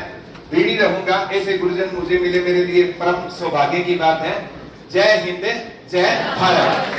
[SPEAKER 5] ऋणी रहूंगा। ऐसे गुरुजन मुझे मिले, मेरे लिए परम सौभाग्य की बात है। जय हिंद, जय भारत।